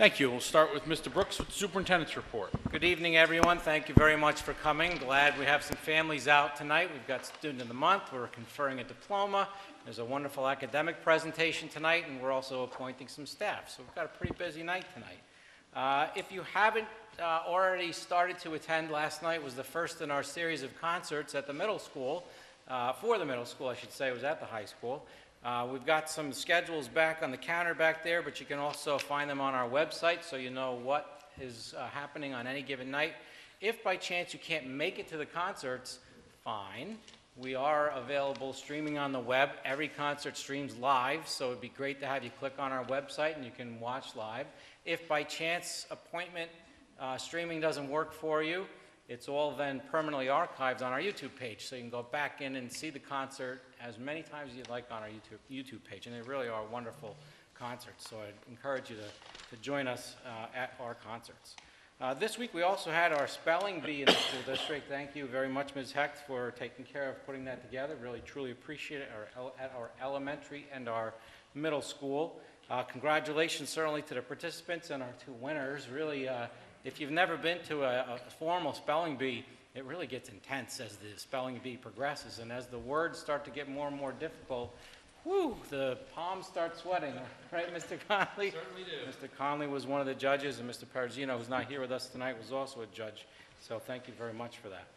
Thank you. We'll start with Mr. Brooks with the superintendent's report. Good evening, everyone. Thank you very much for coming. Glad we have some families out tonight. We've got Student of the Month. We're conferring a diploma. There's a wonderful academic presentation tonight, and we're also appointing some staff. So we've got a pretty busy night tonight. If you haven't already started to attend, last night was the first in our series of concerts at the middle school, for the middle school, I should say. It was at the high school. We've got some schedules back on the counter back there, but you can also find them on our website so you know what is happening on any given night. If by chance you can't make it to the concerts, fine. We are available streaming on the web. Every concert streams live, so it'd be great to have you click on our website and you can watch live. If by chance appointment streaming doesn't work for you, it's all then permanently archived on our YouTube page, so you can go back in and see the concert as many times as you'd like on our YouTube page. And they really are wonderful concerts, so I'd encourage you to join us at our concerts. This week we also had our spelling bee in the school district. Thank you very much, Ms. Hecht, for taking care of putting that together. Really, truly appreciate it at our elementary and our middle school. Congratulations certainly to the participants and our two winners. Really, if you've never been to a formal spelling bee, it really gets intense as the spelling bee progresses, and as the words start to get more and more difficult, whew, the palms start sweating, right, Mr. Conley? Certainly do. Mr. Conley was one of the judges, and Mr. Perugino, who's not here with us tonight, was also a judge, so thank you very much for that.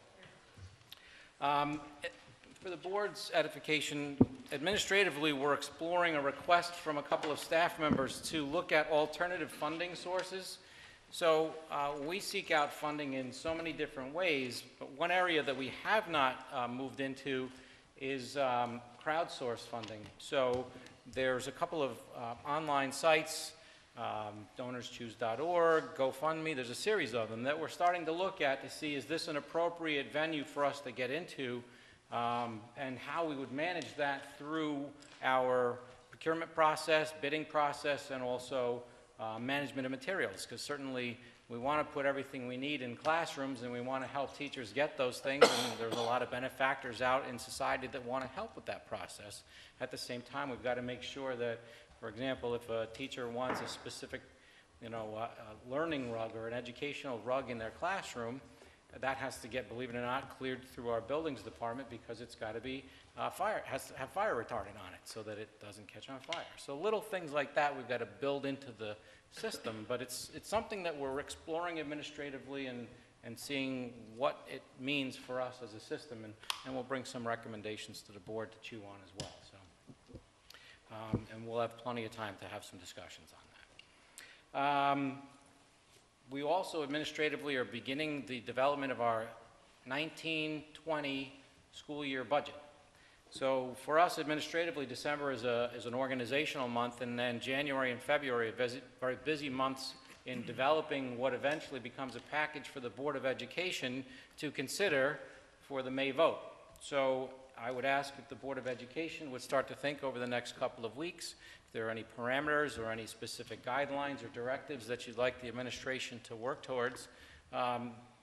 For the board's edification, administratively, we're exploring a request from a couple of staff members to look at alternative funding sources. So we seek out funding in so many different ways, but one area that we have not moved into is crowdsourced funding. So there's a couple of online sites, DonorsChoose.org, GoFundMe, there's a series of them that we're starting to look at to see is this an appropriate venue for us to get into, and how we would manage that through our procurement process, bidding process, and also management of materials, because certainly we want to put everything we need in classrooms and we want to help teachers get those things, and there's a lot of benefactors out in society that want to help with that process. At the same time, we've got to make sure that, for example, if a teacher wants a specific learning rug or an educational rug in their classroom, that has to get, believe it or not, cleared through our buildings department, because it's got to be has to have fire retardant on it so that it doesn't catch on fire. So little things like that we've got to build into the system, but it's something that we're exploring administratively and seeing what it means for us as a system, and we'll bring some recommendations to the board to chew on as well. So, and we'll have plenty of time to have some discussions on that. We also administratively are beginning the development of our 1920 school year budget. So for us administratively, December is an organizational month, and then January and February are very busy months in developing what eventually becomes a package for the Board of Education to consider for the May vote. So I would ask if the Board of Education would start to think over the next couple of weeks if there are any parameters or any specific guidelines or directives that you'd like the administration to work towards.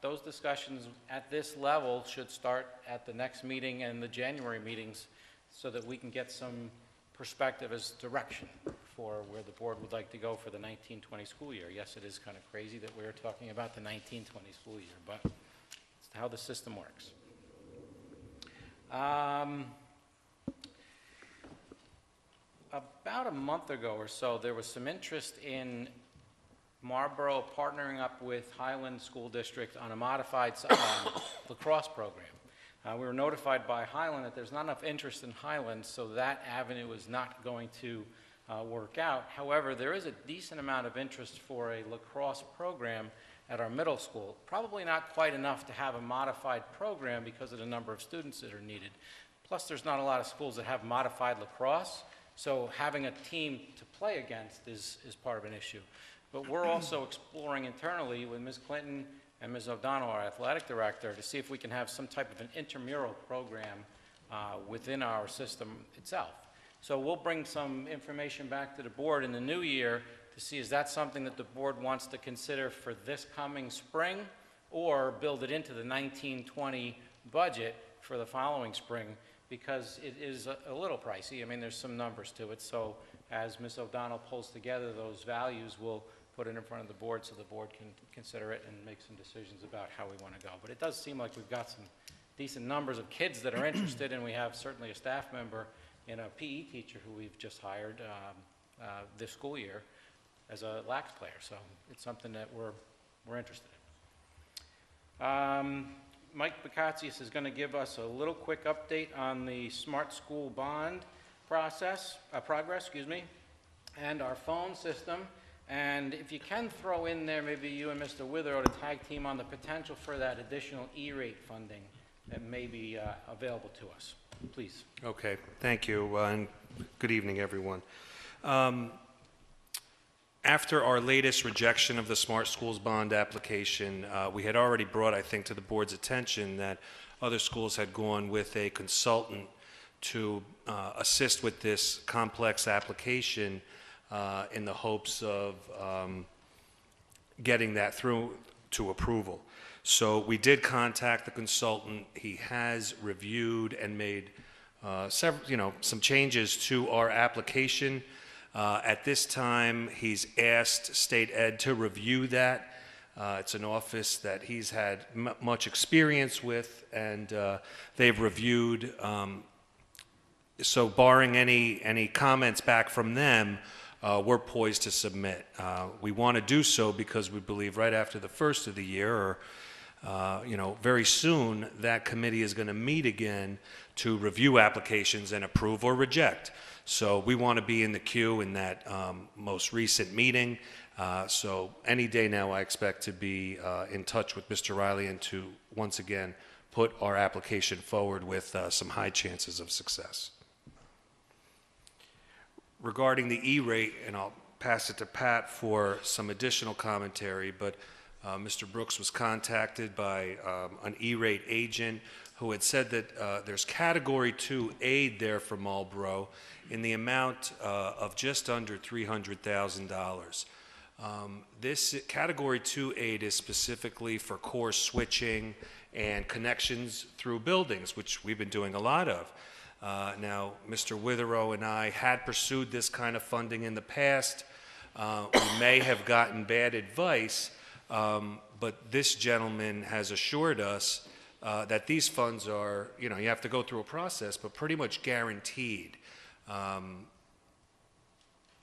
Those discussions at this level should start at the next meeting and the January meetings, so that we can get some perspective as direction for where the board would like to go for the 1920 school year. Yes, it is kind of crazy that we're talking about the 1920 school year, but it's how the system works. About a month ago or so, there was some interest in Marlboro partnering up with Highland School District on a modified lacrosse program. We were notified by Highland that there's not enough interest in Highland, so that avenue is not going to work out. However, there is a decent amount of interest for a lacrosse program at our middle school. Probably not quite enough to have a modified program because of the number of students that are needed. Plus, there's not a lot of schools that have modified lacrosse, so having a team to play against is part of an issue. But we're also exploring internally with Ms. Clinton and Ms. O'Donnell, our athletic director, to see if we can have some type of an intramural program within our system itself. So we'll bring some information back to the board in the new year to see is that something that the board wants to consider for this coming spring, or build it into the 1920 budget for the following spring, because it is a little pricey. I mean, there's some numbers to it. So as Ms. O'Donnell pulls together those values, we'll put it in front of the board so the board can consider it and make some decisions about how we want to go. But it does seem like we've got some decent numbers of kids that are interested, and we have certainly a staff member and a PE teacher who we've just hired this school year as a lax player. So it's something that we're interested in. Mike Bakatsias is going to give us a little quick update on the Smart School Bond progress, and our phone system. And if you can throw in there, maybe you and Mr. Wither ought to tag team on the potential for that additional E-rate funding that may be available to us. Please. Okay, thank you, and good evening, everyone. After our latest rejection of the Smart Schools Bond application, we had already brought, I think, to the board's attention that other schools had gone with a consultant to assist with this complex application in the hopes of getting that through to approval. So we did contact the consultant. He has reviewed and made some changes to our application. At this time, he's asked State Ed to review that. It's an office that he's had much experience with, and they've reviewed. So barring any comments back from them, we're poised to submit. We want to do so because we believe right after the first of the year, or very soon, that committee is going to meet again to review applications and approve or reject. So we want to be in the queue in that most recent meeting. So any day now, I expect to be in touch with Mr. Riley and to once again put our application forward with some high chances of success. Regarding the E-rate, and I'll pass it to Pat for some additional commentary, but Mr. Brooks was contacted by an E-rate agent who had said that there's Category 2 aid there for Marlboro in the amount of just under $300,000. This Category 2 aid is specifically for core switching and connections through buildings, which we've been doing a lot of. Now, Mr. Witherow and I had pursued this kind of funding in the past. We may have gotten bad advice, but this gentleman has assured us that these funds are, you have to go through a process, but pretty much guaranteed.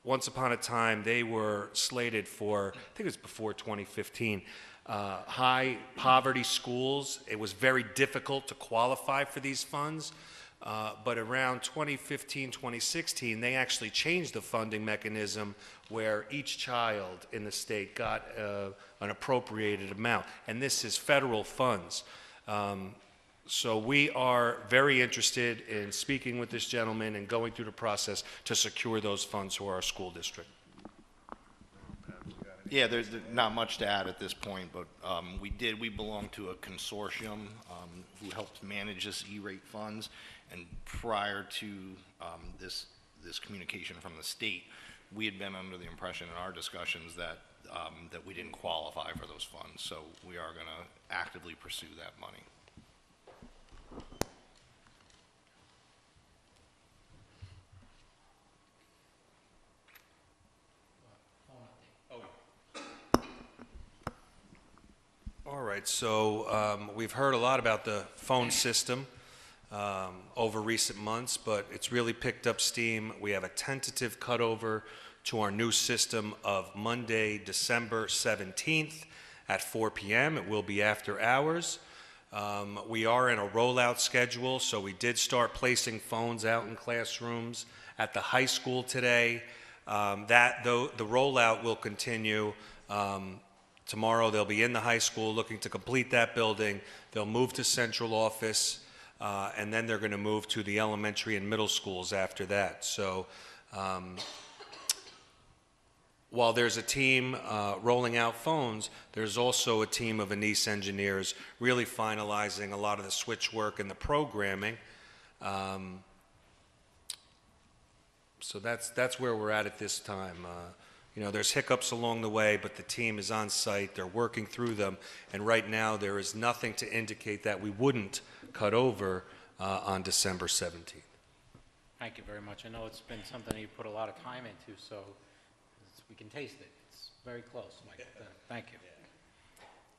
Once upon a time, they were slated for, I think it was before 2015, high poverty schools. It was very difficult to qualify for these funds. But around 2015, 2016, they actually changed the funding mechanism where each child in the state got an appropriated amount. And this is federal funds. So we are very interested in speaking with this gentleman and going through the process to secure those funds for our school district. Yeah, there's not much to add at this point, but we belong to a consortium who helps manage this E-rate funds, and prior to this communication from the state, we had been under the impression in our discussions that that we didn't qualify for those funds, so we are going to actively pursue that money. All right, so we've heard a lot about the phone system over recent months, but it's really picked up steam. We have a tentative cutover to our new system of Monday, December 17th at 4 p.m. It will be after hours. We are in a rollout schedule, so we did start placing phones out in classrooms at the high school today. The rollout will continue. Tomorrow they'll be in the high school looking to complete that building. They'll move to central office, and then they're going to move to the elementary and middle schools after that. So while there's a team rolling out phones, there's also a team of Anise engineers really finalizing a lot of the switch work and the programming. So that's where we're at this time. There's hiccups along the way, but the team is on site. They're working through them, and right now there is nothing to indicate that we wouldn't cut over on December 17th. Thank you very much. I know it's been something you put a lot of time into, so we can taste it. Very close, Mike. Thank you.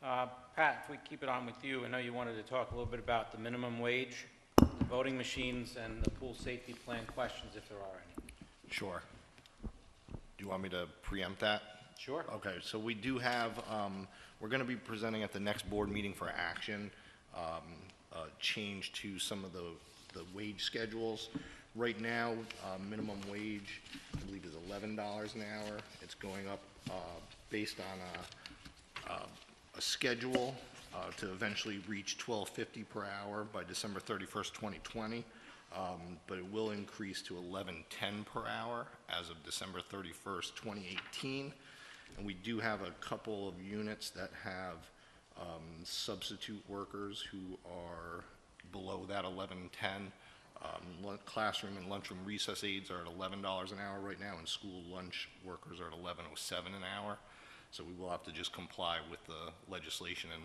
Pat, if we keep it on with you, I know you wanted to talk a little bit about the minimum wage, the voting machines, and the pool safety plan questions, if there are any. Sure. Do you want me to preempt that? Sure. Okay, so we do have, we're going to be presenting at the next board meeting for action, a change to some of the wage schedules. Right now, minimum wage, I believe, is $11 an hour. It's going up based on a schedule to eventually reach $12.50 per hour by December 31st, 2020. But it will increase to $11.10 per hour as of December 31st, 2018. And we do have a couple of units that have substitute workers who are below that $11.10. Classroom and lunchroom recess aides are at $11 an hour right now, and school lunch workers are at $11.07 an hour. So we will have to just comply with the legislation, and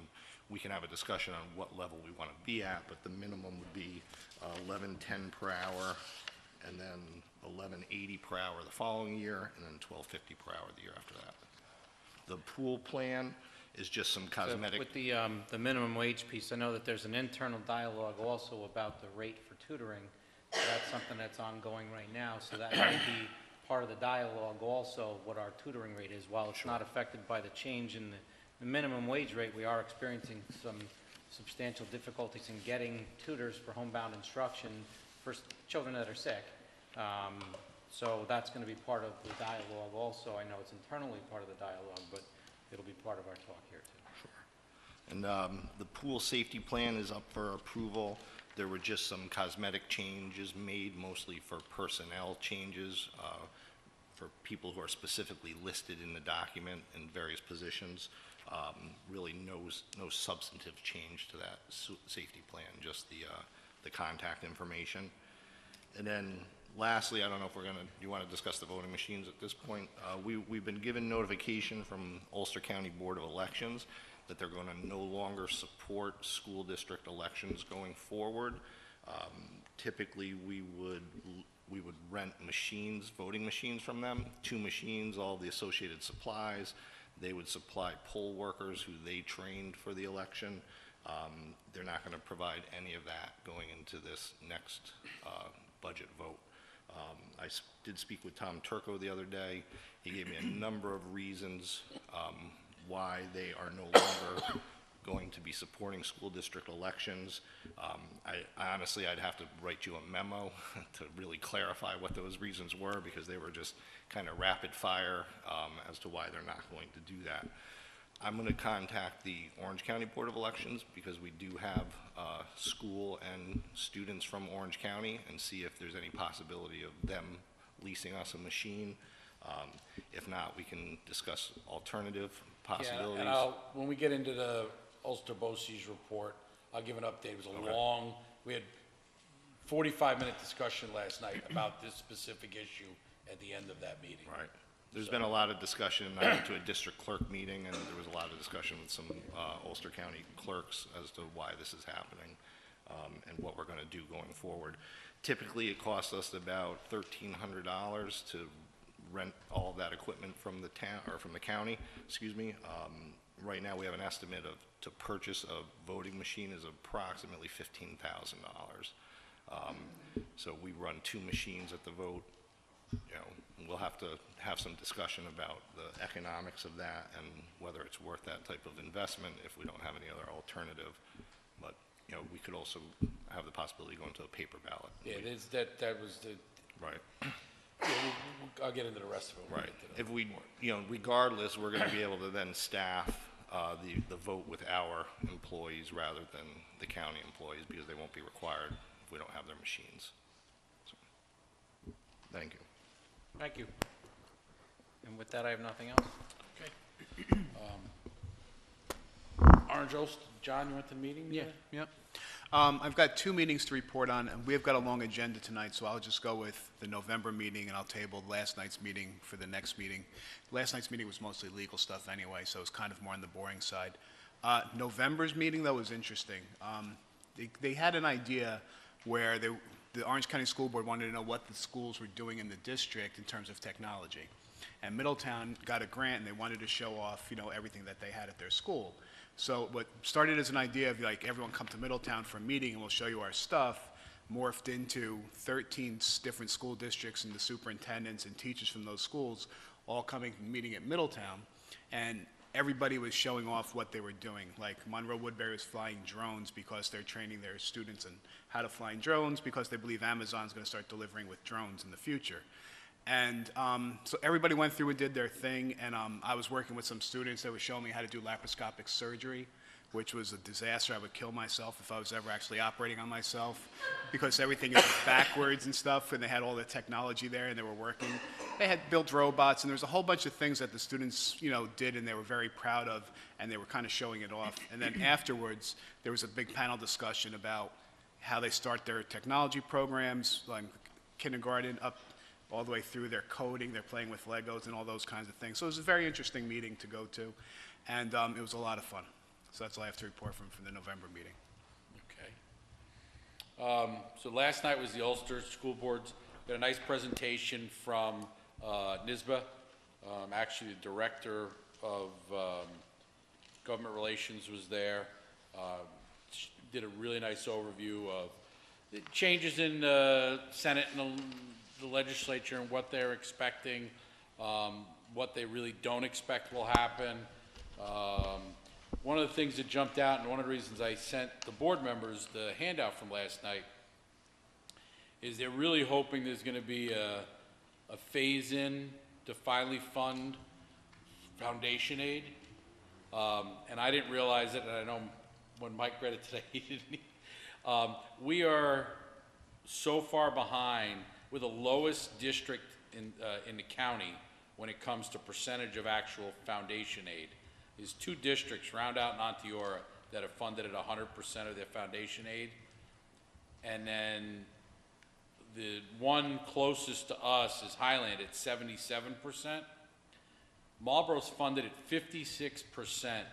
we can have a discussion on what level we want to be at, but the minimum would be $11.10 per hour, and then $11.80 per hour the following year, and then $12.50 per hour the year after that. The pool plan is just some cosmetic. So with the minimum wage piece, I know that there's an internal dialogue also about the rate for tutoring. So that's something that's ongoing right now, so that may be part of the dialogue also, what our tutoring rate is. While it's not affected by the change in the minimum wage rate, we are experiencing some substantial difficulties in getting tutors for homebound instruction for children that are sick. So that's going to be part of the dialogue also. I know it's internally part of the dialogue, but it'll be part of our talk here too. And the pool safety plan is up for approval. There were just some cosmetic changes made, mostly for personnel changes, for people who are specifically listed in the document in various positions. Really no substantive change to that safety plan, just the contact information. And then lastly, I don't know if you want to discuss the voting machines at this point. We've been given notification from Ulster County Board of Elections that they're going to no longer support school district elections going forward. Typically, we would rent machines, voting machines from them, 2 machines, all the associated supplies. They would supply poll workers who they trained for the election. They're not going to provide any of that going into this next budget vote. I did speak with Tom Turco the other day. He gave me a number of reasons why they are no longer going to be supporting school district elections. Honestly, I'd have to write you a memo to really clarify what those reasons were, because they were just kind of rapid fire as to why they're not going to do that. I'm going to contact the Orange County Board of Elections, because we do have school and students from Orange County, and see if there's any possibility of them leasing us a machine. If not, we can discuss alternative possibilities. Yeah, and when we get into the Ulster BOCES report, I'll give an update. It was a long, we had 45-minute discussion last night about this specific issue at the end of that meeting. Right. There's been a lot of discussion. I went to a district clerk meeting, and there was a lot of discussion with some Ulster County clerks as to why this is happening and what we're going to do going forward. Typically, it costs us about $1,300 to rent all of that equipment from the town, or from the county, excuse me. Right now, we have an estimate to purchase a voting machine is approximately $15,000. So we run 2 machines at the vote. We'll have to have some discussion about the economics of that and whether it's worth that type of investment if we don't have any other alternative. But, we could also have the possibility of going to a paper ballot. Yeah, it is, that was the, Right. yeah, I'll get into the rest of it. when we Right. get to If we, regardless, we're going to be able to then staff the vote with our employees rather than the county employees, because they won't be required if we don't have their machines. So, thank you. Thank you. And with that, I have nothing else. Okay. Orange Oast, John, you went to the meeting? Yeah, today? yep. I've got 2 meetings to report on, and we've got a long agenda tonight, so I'll just go with the November meeting, and I'll table last night's meeting for the next meeting. Last night's meeting was mostly legal stuff anyway, so it's kind of more on the boring side. November's meeting, though, was interesting. They had an idea where the Orange County School Board wanted to know what the schools were doing in the district in terms of technology. And Middletown got a grant, and they wanted to show off, everything that they had at their school. So what started as an idea of like, everyone come to Middletown for a meeting and we'll show you our stuff, morphed into 13 different school districts and the superintendents and teachers from those schools all coming and meeting at Middletown. And everybody was showing off what they were doing. Like Monroe Woodbury was flying drones because they're training their students in how to fly drones because they believe Amazon's going to start delivering with drones in the future. And so everybody went through and did their thing, and I was working with some students that were showing me how to do laparoscopic surgery, which was a disaster. I would kill myself if I was ever actually operating on myself because everything is backwards and stuff, and they had all the technology there, and they were working. They had built robots, and there was a whole bunch of things that the students, did, and they were very proud of, and they were kind of showing it off. And then afterwards, there was a big panel discussion about how they start their technology programs, like kindergarten up all the way through their coding, they're playing with Legos and all those kinds of things. So it was a very interesting meeting to go to, and it was a lot of fun. So that's all I have to report from the November meeting. Okay. So last night was the Ulster School Board's, got a nice presentation from NISBA. Actually, the Director of Government Relations was there. She did a really nice overview of the changes in the Senate and the legislature and what they're expecting, what they really don't expect will happen. One of the things that jumped out, and one of the reasons I sent the board members the handout from last night, is they're really hoping there's going to be a phase-in to finally fund foundation aid. And I didn't realize it, and I know when Mike read it today, he didn't. We are so far behind. We're the lowest district in the county when it comes to percentage of actual foundation aid. There's two districts, Roundout and Onteora, that are funded at 100% of their foundation aid. And then the one closest to us is Highland at 77%. Marlboro's funded at 56%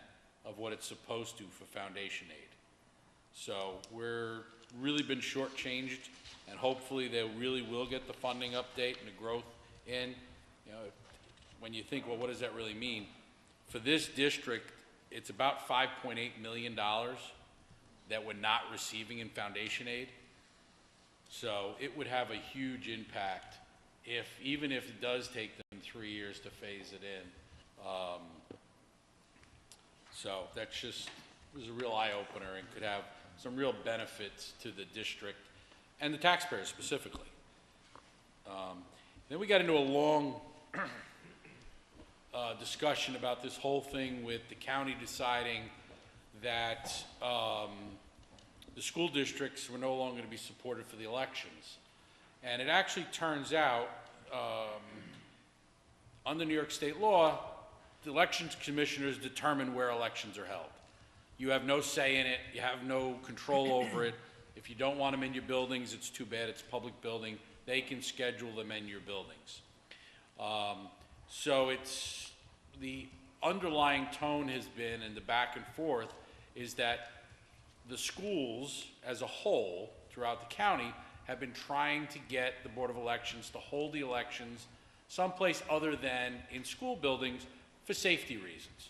of what it's supposed to for foundation aid. So we're really been shortchanged, and hopefully they really will get the funding update and the growth in. When you think, well, what does that really mean? For this district, it's about $5.8 million that we're not receiving in foundation aid. So it would have a huge impact even if it does take them 3 years to phase it in. So that's just, it was a real eye-opener and could have some real benefits to the district and the taxpayers specifically. Then we got into a long discussion about this whole thing with the county deciding that the school districts were no longer going to be supported for the elections. And it actually turns out, under New York state law, the elections commissioners determine where elections are held. You have no say in it. You have no control over it. If you don't want them in your buildings, it's too bad. It's a public building. They can schedule them in your buildings. So it's the underlying tone has been, and the back and forth, is that the schools as a whole throughout the county have been trying to get the Board of Elections to hold the elections someplace other than in school buildings for safety reasons.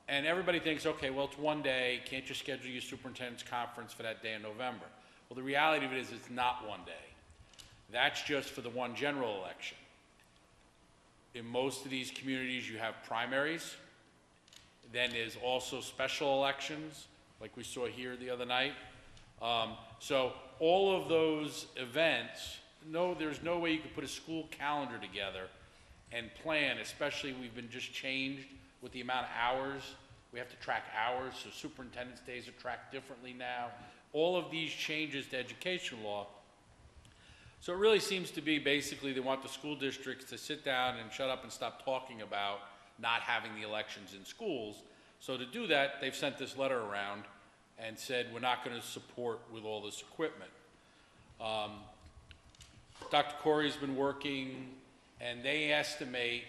And everybody thinks, okay, well, it's one day, can't you schedule your superintendent's conference for that day in November? Well, the reality of it is it's not one day. That's just for the one general election. In most of these communities, you have primaries. Then there's also special elections, like we saw here the other night. So all of those events, there's no way you could put a school calendar together and plan, especially we've been just changed with the amount of hours. We have to track hours, so superintendent's days are tracked differently now. All of these changes to education law. So it really seems to be basically they want the school districts to sit down and shut up and stop talking about not having the elections in schools. So to do that, they've sent this letter around and said we're not going to support with all this equipment. Dr. Corey's been working, and they estimate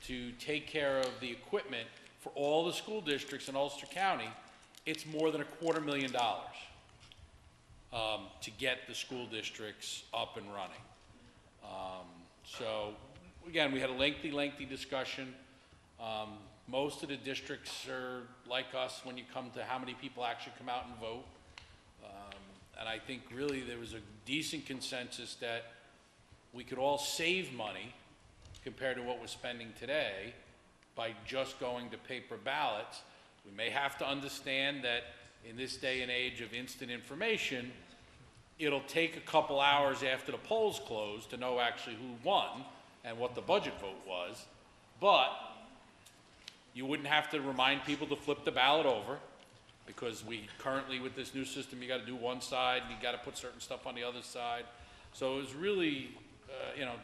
to take care of the equipment for all the school districts in Ulster County, it's more than $250,000 to get the school districts up and running. So again, we had a lengthy discussion. Most of the districts are like us when you come to how many people actually come out and vote. And I think really there was a decent consensus that we could all save money compared to what we're spending today by just going to paper ballots. We may have to understand that in this day and age of instant information, it'll take a couple hours after the polls close to know actually who won and what the budget vote was, but you wouldn't have to remind people to flip the ballot over, because we currently, with this new system, you got to do one side and you got to put certain stuff on the other side. So it was really, you know,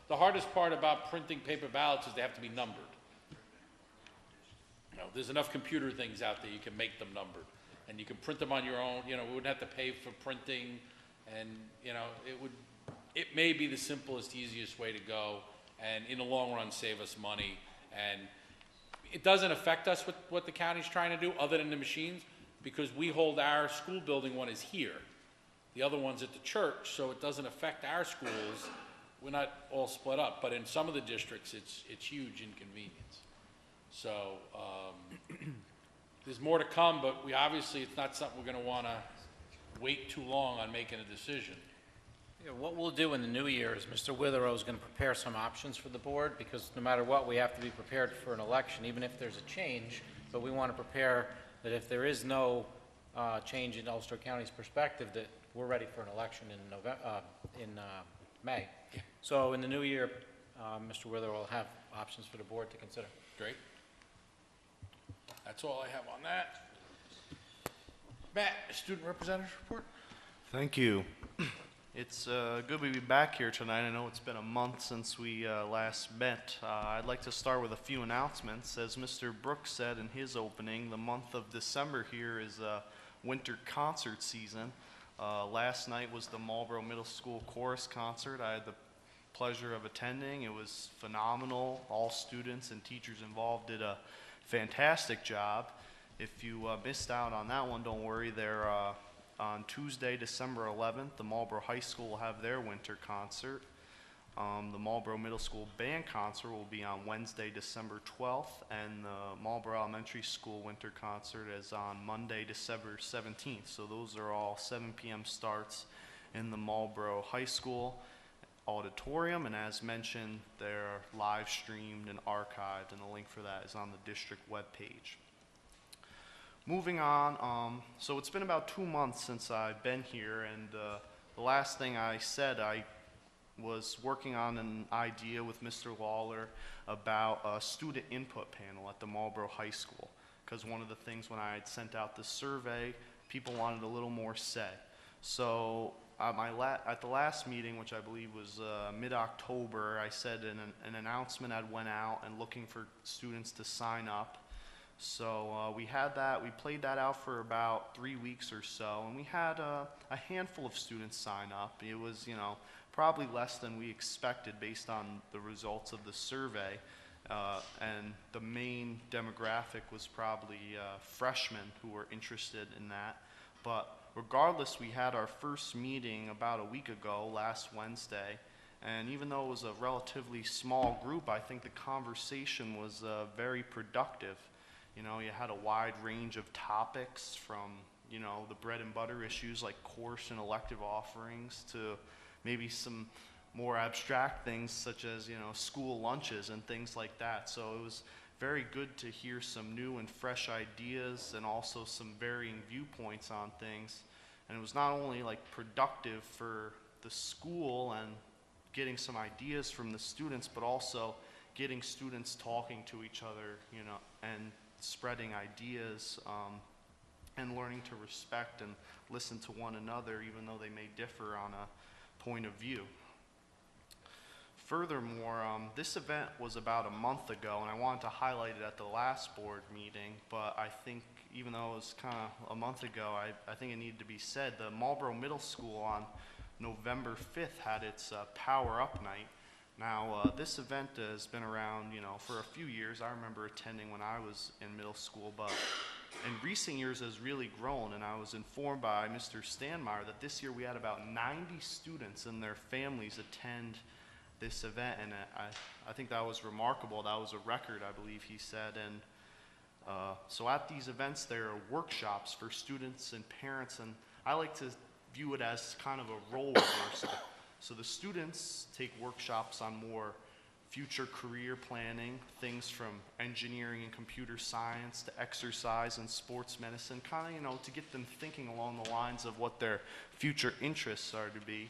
the hardest part about printing paper ballots is they have to be numbered. You know, there's enough computer things out there, you can make them numbered, and you can print them on your own. You know, we wouldn't have to pay for printing, and you know, it may be the simplest, easiest way to go, and in the long run save us money. And it doesn't affect us with what the county's trying to do other than the machines, because we hold our school building one is here. The other one's at the church, so it doesn't affect our schools. We're not all split up, but in some of the districts, it's huge inconvenience. So there's more to come, but we obviously, it's not something we're gonna wanna wait too long on making a decision. Yeah, what we'll do in the new year is Mr. Witherow is going to prepare some options for the board, because no matter what, we have to be prepared for an election, even if there's a change. But we want to prepare that if there is no change in Ulster County's perspective, that we're ready for an election in May. Yeah. So in the new year, Mr. Witherow will have options for the board to consider. Great. That's all I have on that. Matt, student representatives report? Thank you. It's good to be back here tonight. I know it's been a month since we last met. I'd like to start with a few announcements. As Mr. Brooks said in his opening, the month of December here is winter concert season. Last night was the Marlboro Middle School Chorus Concert. I had the pleasure of attending. It was phenomenal. All students and teachers involved did a fantastic job. If you missed out on that one, don't worry. They're on Tuesday, December 11th, the Marlboro High School will have their winter concert. The Marlboro Middle School Band Concert will be on Wednesday, December 12th, and the Marlboro Elementary School Winter Concert is on Monday, December 17th. So those are all 7 p.m. starts in the Marlboro High School auditorium, and as mentioned, they're live streamed and archived, and the link for that is on the district webpage. Moving on, so it's been about 2 months since I've been here, and the last thing I said, I was working on an idea with Mr. Lawler about a student input panel at the Marlboro High School, because one of the things when I had sent out the survey, people wanted a little more say. So at the last meeting, which I believe was mid-October, I said an announcement had went out and looking for students to sign up. So we had that, we played that out for about 3 weeks or so, and we had a handful of students sign up. It was, you know, probably less than we expected based on the results of the survey, and the main demographic was probably freshmen who were interested in that. But regardless, we had our first meeting about a week ago, last Wednesday, and even though it was a relatively small group, I think the conversation was very productive. You know, you had a wide range of topics from, you know, the bread and butter issues like course and elective offerings to maybe some more abstract things such as, you know, school lunches and things like that. So it was very good to hear some new and fresh ideas and also some varying viewpoints on things. And it was not only like productive for the school and getting some ideas from the students, but also getting students talking to each other, you know, and spreading ideas and learning to respect and listen to one another even though they may differ on a point of view. Furthermore, this event was about a month ago, and I wanted to highlight it at the last board meeting, but I think even though it was kind of a month ago, I think it needed to be said. The Marlboro Middle School on November 5th had its Power Up Night. Now, this event has been around, you know, for a few years. I remember attending when I was in middle school, but in recent years has really grown, and I was informed by Mr. Stanmeyer that this year we had about 90 students and their families attend this event, and I think that was remarkable. That was a record, I believe he said. And so at these events, there are workshops for students and parents, and I like to view it as kind of a role reversal. So the students take workshops on more future career planning, things from engineering and computer science to exercise and sports medicine, kind of, you know, to get them thinking along the lines of what their future interests are to be,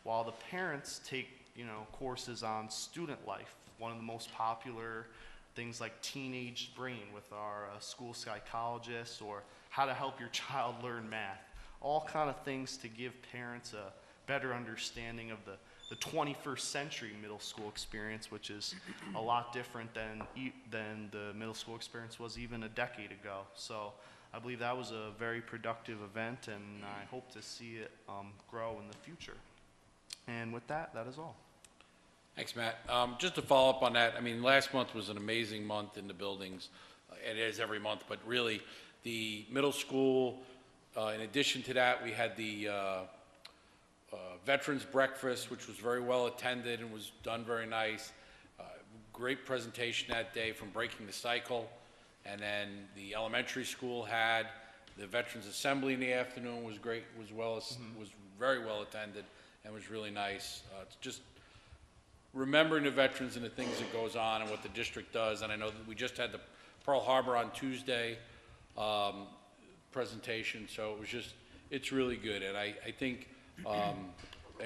while the parents take, you know, courses on student life, one of the most popular things like teenage brain with our school psychologist, or how to help your child learn math. All kind of things to give parents a better understanding of the 21st century middle school experience, which is a lot different than the middle school experience was even a decade ago. So I believe that was a very productive event, and I hope to see it grow in the future. And with that, that is all. Thanks, Matt. Just to follow up on that, I mean, last month was an amazing month in the buildings. It is every month, but really, the middle school, in addition to that, we had the Veterans Breakfast, which was very well attended and was done very nice. Great presentation that day from Breaking the Cycle. And then the elementary school had the Veterans Assembly in the afternoon, was great, was very well attended and was really nice. It's just remembering the veterans and the things that goes on and what the district does. And I know that we just had the Pearl Harbor on Tuesday presentation, so it was just, it's really good. And I think, I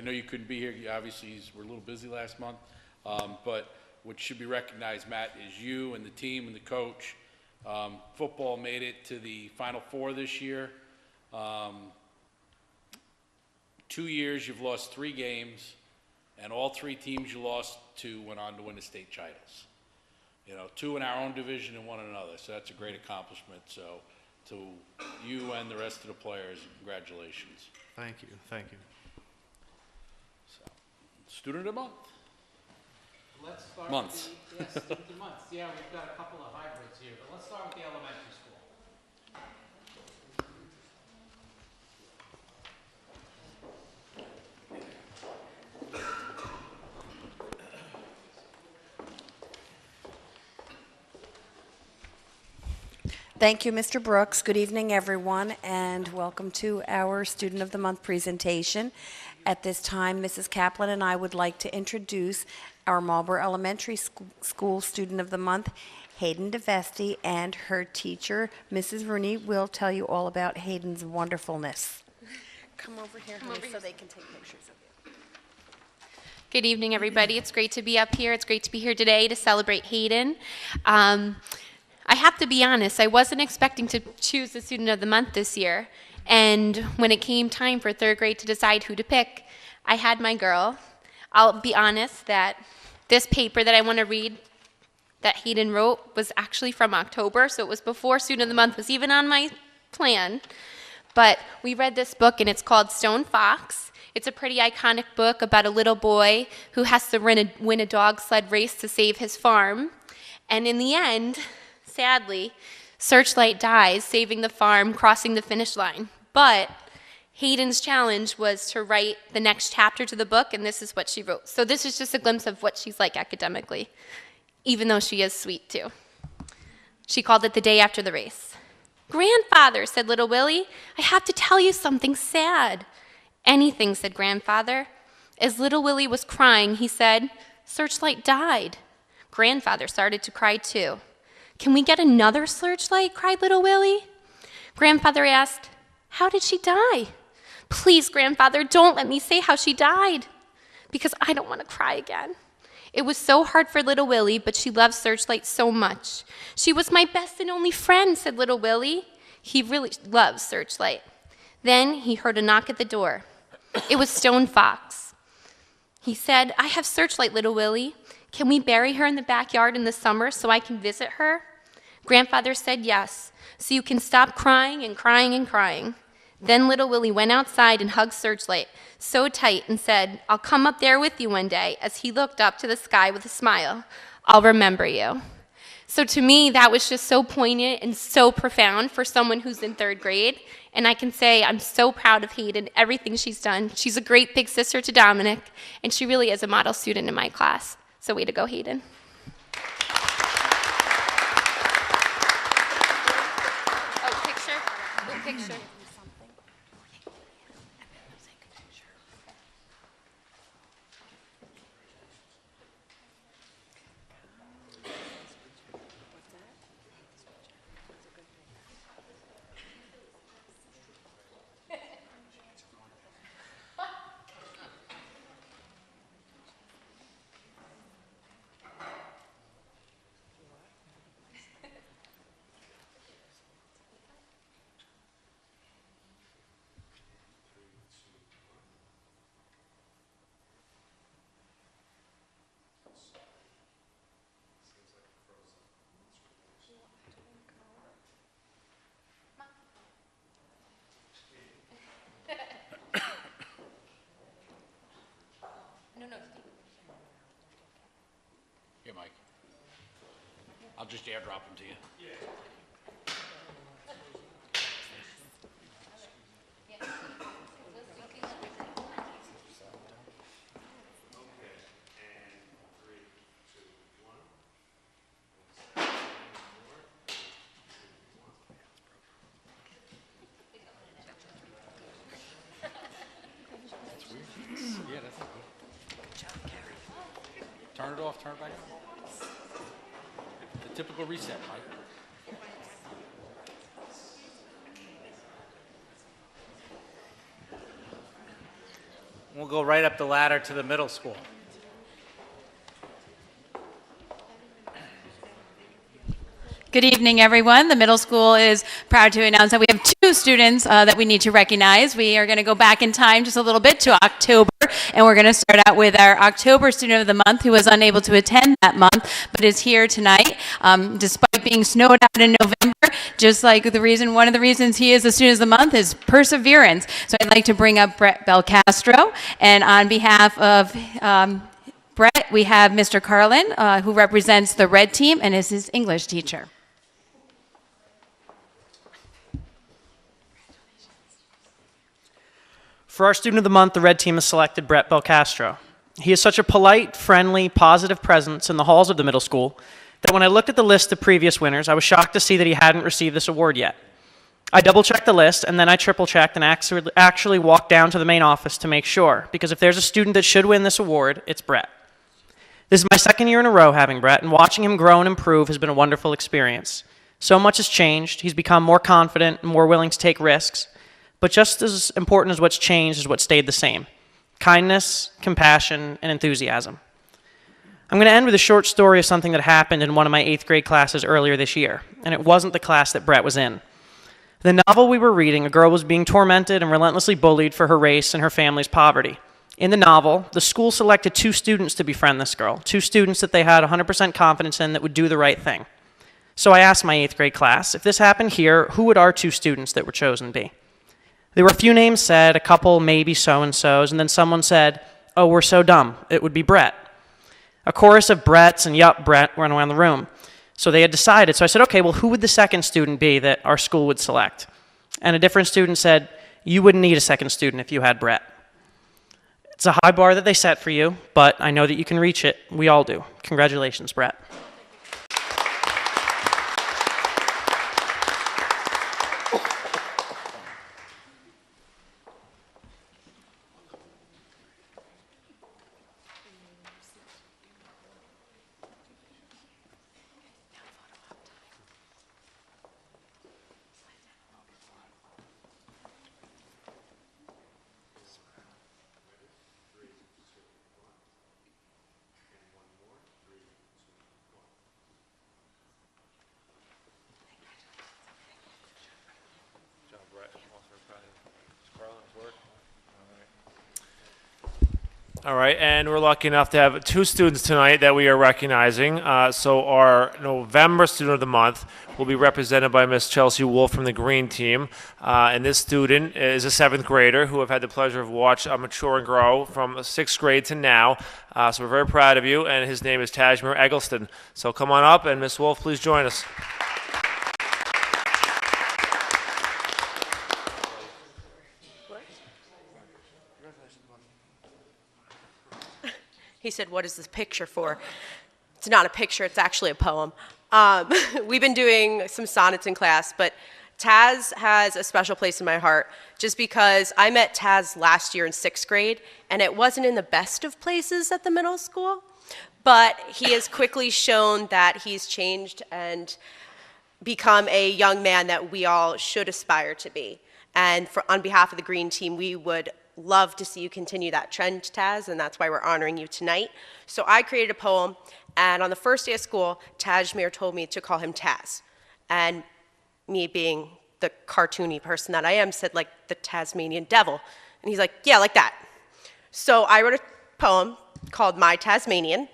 know you couldn't be here, obviously we're a little busy last month, but what should be recognized, Matt, is you and the team and the coach. Football made it to the Final Four this year. 2 years, you've lost 3 games, and all 3 teams you lost to went on to win the state titles. You know, 2 in our own division and 1 in another, so that's a great accomplishment. So to you and the rest of the players, congratulations. Thank you, thank you. So, Student of the Month. Let's start Months. with the, yes, student of the months. Yeah, we've got a couple of hybrids here, but let's start with the elementary school. Thank you, Mr. Brooks. Good evening, everyone, and welcome to our Student of the Month presentation. At this time, Mrs. Kaplan and I would like to introduce our Marlboro Elementary School Student of the Month, Hayden DeVesti, and her teacher, Mrs. Rooney, will tell you all about Hayden's wonderfulness. Come over here, honey, so they can take pictures of you. Good evening, everybody. It's great to be up here. It's great to be here today to celebrate Hayden. I have to be honest, I wasn't expecting to choose the Student of the Month this year. And when it came time for 3rd grade to decide who to pick, I had my girl. I'll be honest that this paper that I want to read that Hayden wrote was actually from October, so it was before Student of the Month was even on my plan. But we read this book, and it's called Stone Fox. It's a pretty iconic book about a little boy who has to win a dog sled race to save his farm. And in the end, sadly, Searchlight dies, saving the farm, crossing the finish line. But Hayden's challenge was to write the next chapter to the book, and this is what she wrote. So this is just a glimpse of what she's like academically, even though she is sweet too. She called it The Day After the Race. "Grandfather," said little Willie, "I have to tell you something sad." "Anything," said Grandfather. As little Willie was crying, he said, "Searchlight died." Grandfather started to cry too. "Can we get another Searchlight?" cried little Willie. Grandfather asked, "How did she die?" "Please, Grandfather, don't let me say how she died, because I don't want to cry again." It was so hard for little Willie, but she loved Searchlight so much. "She was my best and only friend," said little Willie. He really loved Searchlight. Then he heard a knock at the door. It was Stone Fox. He said, "I have Searchlight, little Willie. Can we bury her in the backyard in the summer so I can visit her?" Grandfather said yes, so you can stop crying and crying and crying. Then little Willie went outside and hugged Searchlight so tight and said, "I'll come up there with you one day," as he looked up to the sky with a smile. "I'll remember you." So to me, that was just so poignant and so profound for someone who's in third grade. And I can say I'm so proud of Hayden, everything she's done. She's a great big sister to Dominic, and she really is a model student in my class. So way to go, Hayden. Oh, picture? Oh, picture. Here, Mike. I'll just airdrop them to you. Yeah, that's not good. Turn it off, turn it back on. The typical reset, Mike. We'll go right up the ladder to the middle school. Good evening, everyone. The middle school is proud to announce that we have two students that we need to recognize. We are going to go back in time just a little bit to October, and we're going to start out with our October Student of the Month, who was unable to attend that month, but is here tonight. Despite being snowed out in November, just like one of the reasons he is a Student of the Month is perseverance. So I'd like to bring up Brett Belcastro, and on behalf of Brett, we have Mr. Carlin, who represents the red team and is his English teacher. For our Student of the Month, the red team has selected Brett Belcastro. He is such a polite, friendly, positive presence in the halls of the middle school that when I looked at the list of previous winners, I was shocked to see that he hadn't received this award yet. I double-checked the list, and then I triple-checked and actually walked down to the main office to make sure, because if there's a student that should win this award, it's Brett. This is my second year in a row having Brett, and watching him grow and improve has been a wonderful experience. So much has changed. He's become more confident and more willing to take risks. But just as important as what's changed is what stayed the same: kindness, compassion, and enthusiasm. I'm going to end with a short story of something that happened in one of my 8th grade classes earlier this year, and it wasn't the class that Brett was in. The novel we were reading, a girl was being tormented and relentlessly bullied for her race and her family's poverty. In the novel, the school selected 2 students to befriend this girl, 2 students that they had 100% confidence in that would do the right thing. So I asked my 8th grade class, if this happened here, who would our 2 students that were chosen be? There were a few names said, a couple maybe so-and-sos, and then someone said, oh, we're so dumb, it would be Brett. A chorus of Bretts and yup, Brett went around the room. So they had decided. So I said, okay, well, who would the second student be that our school would select? And a different student said, you wouldn't need a second student if you had Brett. It's a high bar that they set for you, but I know that you can reach it. We all do. Congratulations, Brett. All right, and we're lucky enough to have two students tonight that we are recognizing. So our November Student of the Month will be represented by Miss Chelsea Wolf from the Green Team. And this student is a seventh grader who I've had the pleasure of watching mature and grow from sixth grade to now. So we're very proud of you, and his name is Tajmir Eggleston. So come on up, and Miss Wolf, please join us. He said, "What is this picture for?" It's not a picture, it's actually a poem. We've been doing some sonnets in class, but Taz has a special place in my heart just because I met Taz last year in sixth grade, and it wasn't in the best of places at the middle school, but he has quickly shown that he's changed and become a young man that we all should aspire to be. And on behalf of the Green Team, we would love to see you continue that trend, Taz, and that's why we're honoring you tonight. So I created a poem, and on the first day of school, Tajmir told me to call him Taz. And me being the cartoony person that I am, said like the Tasmanian devil. And he's like, yeah, like that. So I wrote a poem called My Tasmanian,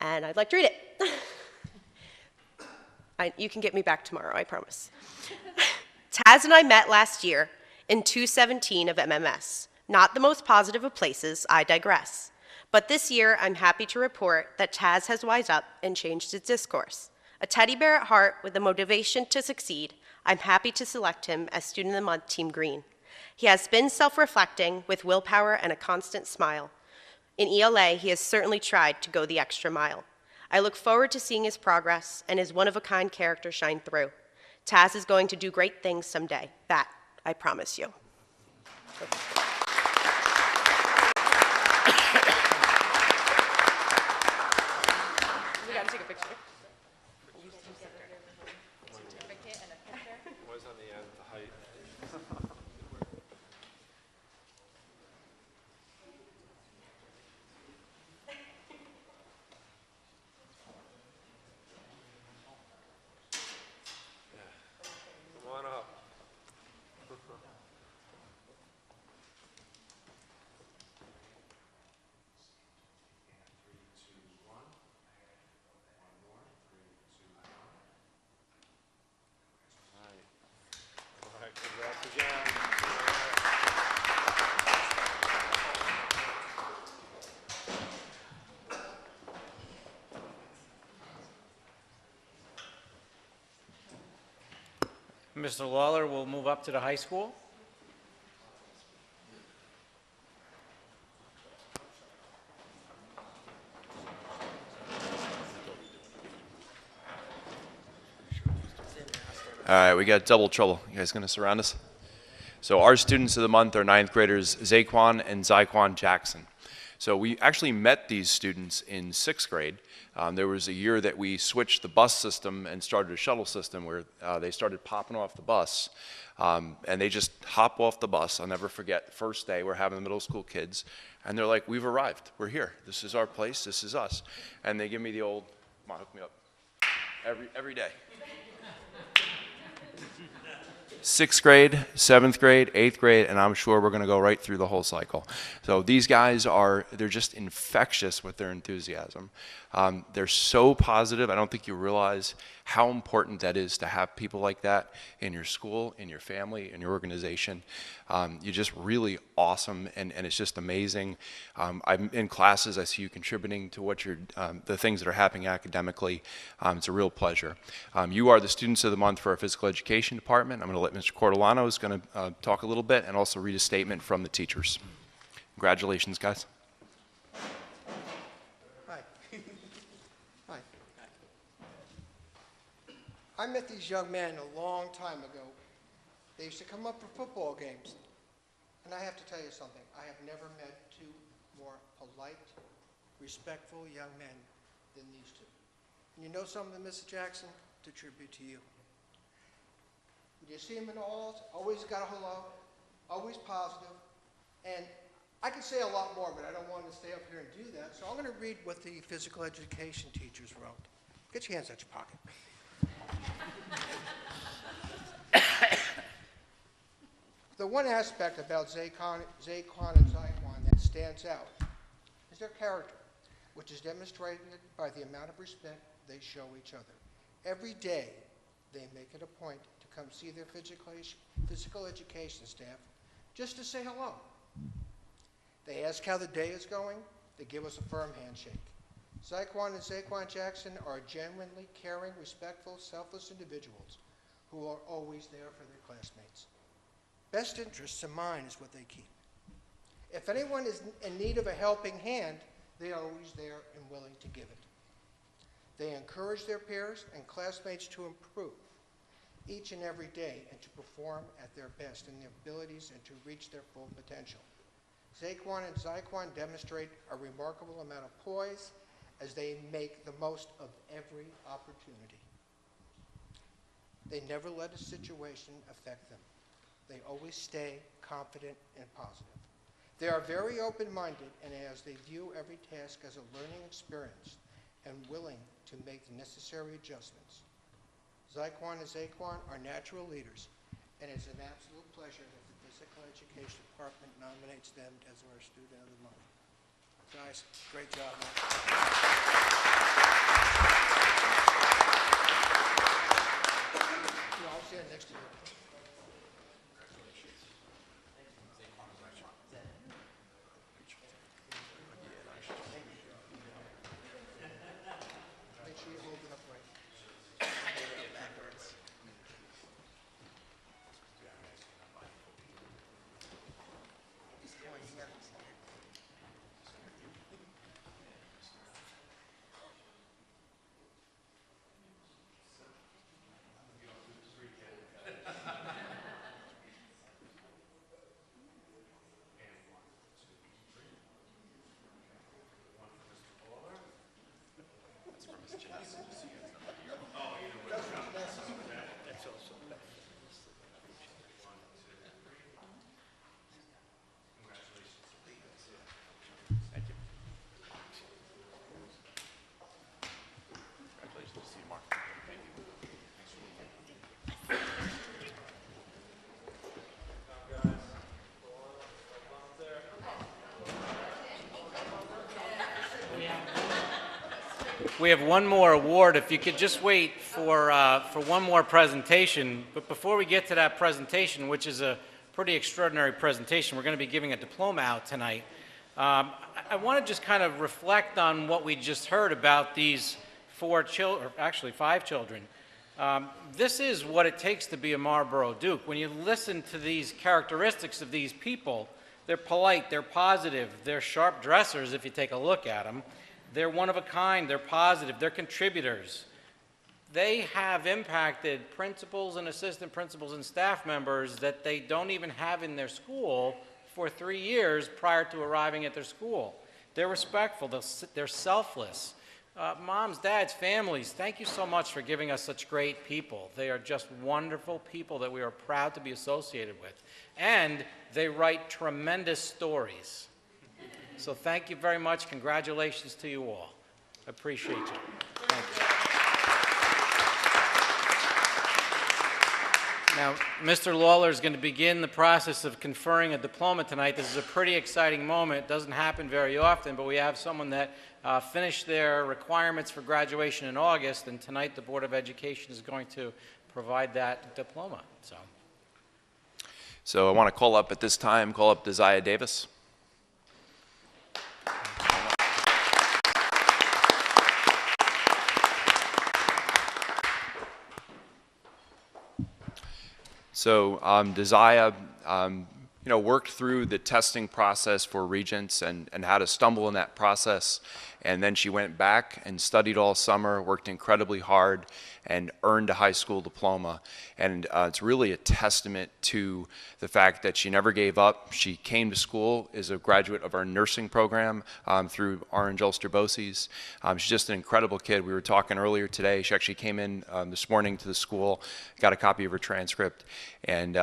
and I'd like to read it. You can get me back tomorrow, I promise. Taz and I met last year in 217 of MMS. Not the most positive of places, I digress. But this year, I'm happy to report that Taz has wised up and changed its discourse. A teddy bear at heart with the motivation to succeed, I'm happy to select him as Student of the Month Team Green. He has been self-reflecting with willpower and a constant smile. In ELA, he has certainly tried to go the extra mile. I look forward to seeing his progress and his one-of-a-kind character shine through. Taz is going to do great things someday. That, I promise you. We gotta take a picture. What's on the end, the height? Come on up. All right, congrats again. Mr. Lawler will move up to the high school. All right, we got double trouble. You guys gonna surround us? So our students of the month are ninth graders Zaquan and Zyquan Jackson. So we actually met these students in sixth grade. There was a year that we switched the bus system and started a shuttle system where they started popping off the bus. And they just hop off the bus. I'll never forget, the first day we're having the middle school kids, and they're like, we've arrived, we're here. This is our place, this is us. And they give me the old, come on, hook me up, every day. Sixth grade, seventh grade, eighth grade, and I'm sure we're going to go right through the whole cycle. So these guys they're just infectious with their enthusiasm. They're so positive. I don't think you realize how important that is to have people like that in your school, in your family, in your organization. You're just really awesome, and it's just amazing. I'm in classes, I see you contributing to what the things that are happening academically. It's a real pleasure. You are the Students of the Month for our Physical Education Department. I'm going to let Mr. Cortolano is going to talk a little bit and also read a statement from the teachers. Congratulations, guys. Hi. Hi. I met these young men a long time ago. They used to come up for football games. And I have to tell you something. I have never met two more polite, respectful young men than these two. And you know something, Mrs. Jackson? It's a tribute to you. When you see them in the halls, always got a hello, always positive. And I could say a lot more, but I don't want to stay up here and do that. So I'm going to read what the physical education teachers wrote. Get your hands out your pocket. The one aspect about Zaquan and Zyquan that stands out is their character, which is demonstrated by the amount of respect they show each other. Every day, they make it a point to come see their physical education staff just to say hello. They ask how the day is going. They give us a firm handshake. Zyquan and Zaquan Jackson are genuinely caring, respectful, selfless individuals who are always there for their classmates. Best interests in mind is what they keep. If anyone is in need of a helping hand, they are always there and willing to give it. They encourage their peers and classmates to improve each and every day and to perform at their best in their abilities and to reach their full potential. Zaquan and Zyquan demonstrate a remarkable amount of poise as they make the most of every opportunity. They never let a situation affect them. They always stay confident and positive. They are very open-minded, and as they view every task as a learning experience and willing to make the necessary adjustments. Zyquan and Zaquan are natural leaders, and it's an absolute pleasure that the Physical Education Department nominates them as our Student of the Month. Guys, great job, man. I'll stand next to you. Make sure you hold it upright. Backwards. We have one more award. If you could just wait for one more presentation. But before we get to that presentation, which is a pretty extraordinary presentation, we're going to be giving a diploma out tonight. I want to just kind of reflect on what we just heard about these 4 children, or actually 5 children. This is what it takes to be a Marlboro Duke. When you listen to these characteristics of these people, they're polite, they're positive, they're sharp dressers if you take a look at them. They're one of a kind, they're positive, they're contributors. They have impacted principals and assistant principals and staff members that they don't even have in their school for 3 years prior to arriving at their school. They're respectful, they're selfless. Moms, dads, families, thank you so much for giving us such great people. They are just wonderful people that we are proud to be associated with. And they write tremendous stories. So thank you very much. Congratulations to you all. I appreciate you. Thank you. Now, Mr. Lawler is going to begin the process of conferring a diploma tonight. This is a pretty exciting moment. It doesn't happen very often, but we have someone that finished their requirements for graduation in August, and tonight the Board of Education is going to provide that diploma. So I want to call up Desire Davis. So Desire, worked through the testing process for Regents and how to stumble in that process. And then she went back and studied all summer, worked incredibly hard, and earned a high school diploma. And it's really a testament to the fact that she never gave up. She came to school as a graduate of our nursing program through Orange Ulster BOCES. She's just an incredible kid. We were talking earlier today. She actually came in this morning to the school, got a copy of her transcript, and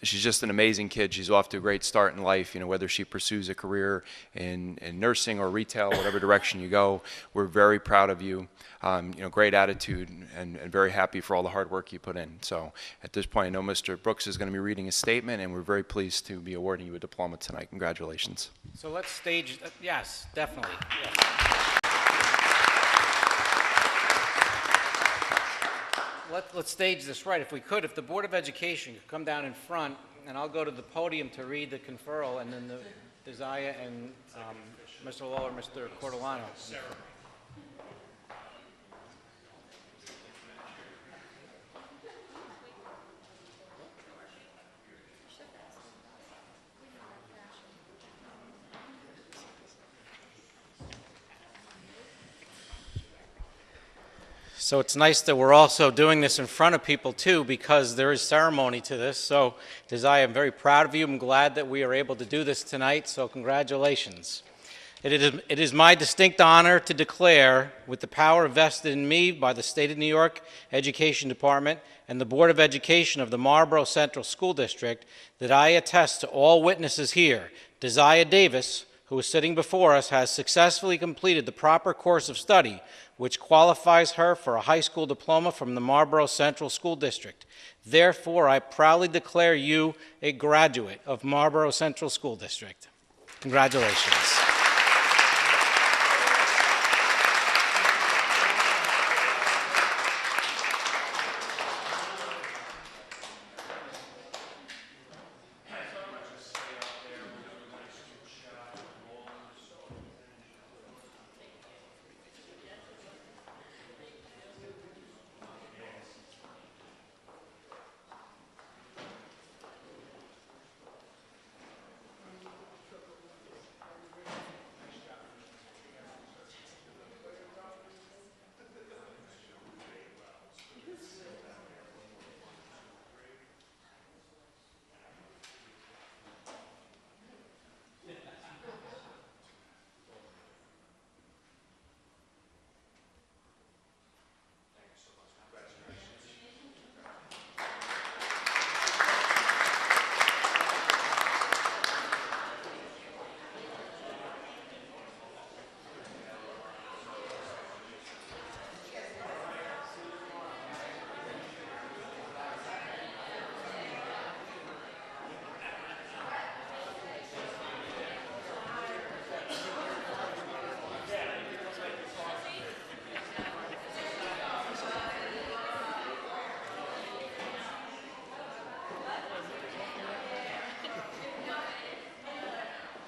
she's just an amazing kid. She's off to a great start in life, you know, whether she pursues a career in nursing or retail, whatever direction you go. We're very proud of you. You know, great attitude and very happy for all the hard work you put in. So at this point, I know Mr. Brooks is going to be reading a statement, and we're very pleased to be awarding you a diploma tonight. Congratulations. So let's stage, yes, definitely. Yes. Let's stage this right. If we could, if the Board of Education could come down in front, and I'll go to the podium to read the conferral, and then Desire and Mr. Lawler, Mr. Cortolano. So it's nice that we're also doing this in front of people too, because there is ceremony to this. So Desire, I'm very proud of you. I'm glad that we are able to do this tonight, so congratulations. It is my distinct honor to declare, with the power vested in me by the State of New York Education Department and the Board of Education of the Marlborough Central School District, that I attest to all witnesses here, Desire Davis, who is sitting before us, has successfully completed the proper course of study, which qualifies her for a high school diploma from the Marlborough Central School District. Therefore, I proudly declare you a graduate of Marlborough Central School District. Congratulations.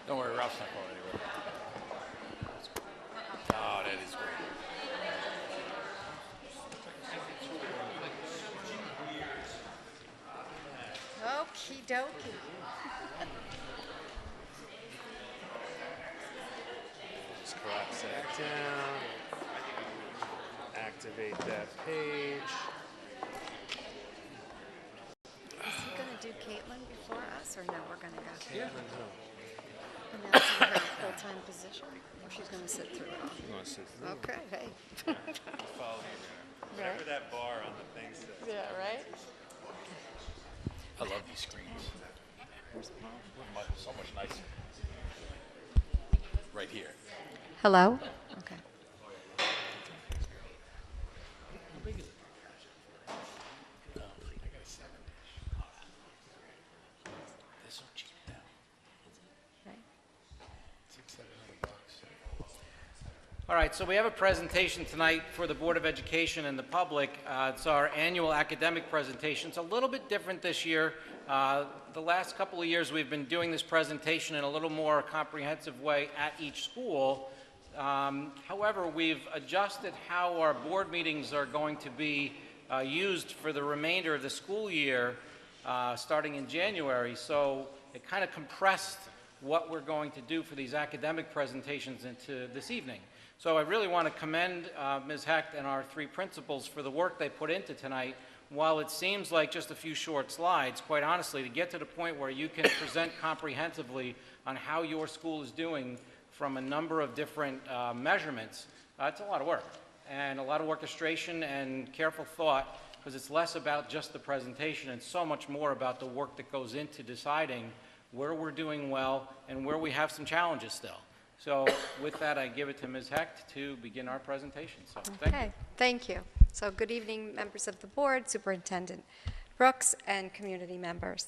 Don't worry, Ralph's not going anywhere. Oh, that is great. Okie dokie. Just collapse that down. Activate that page. Is he gonna do Caitlin before us, or no, we're gonna go? Caitlin, who? Announcing her full-time position, or she's gonna sit through it all? You want to sit through? Okay, hey. Follow you there. Whatever that bar on the thing says. Yeah, right? I love these screens. So much nicer. Right here. Hello? Okay. How big is it? I got a 7. They're so cheap now. Right. $600-700. All right, so we have a presentation tonight for the Board of Education and the public. It's our annual academic presentation. It's a little bit different this year. The last couple of years we've been doing this presentation in a little more comprehensive way at each school. However, we've adjusted how our board meetings are going to be used for the remainder of the school year, starting in January. So it kind of compressed what we're going to do for these academic presentations into this evening. So I really want to commend Ms. Hecht and our 3 principals for the work they put into tonight. While it seems like just a few short slides, quite honestly, to get to the point where you can present comprehensively on how your school is doing from a number of different measurements, it's a lot of work, and a lot of orchestration and careful thought because it's less about just the presentation and so much more about the work that goes into deciding where we're doing well and where we have some challenges still. So with that, I give it to Ms. Hecht to begin our presentation. So thank you. Okay, thank you. So good evening, members of the board, Superintendent Brooks, and community members.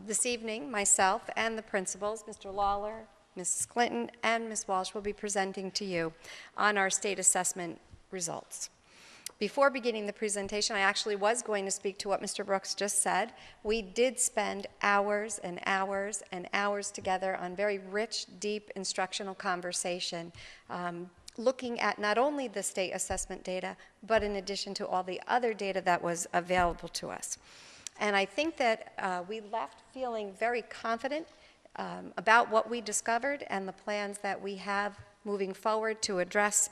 This evening, myself and the principals, Mr. Lawler, Mrs. Clinton, and Ms. Walsh will be presenting to you on our state assessment results. Before beginning the presentation, I actually was going to speak to what Mr. Brooks just said. We did spend hours and hours and hours together on very rich, deep instructional conversation, looking at not only the state assessment data, but in addition to all the other data that was available to us. And I think that we left feeling very confident about what we discovered and the plans that we have moving forward to address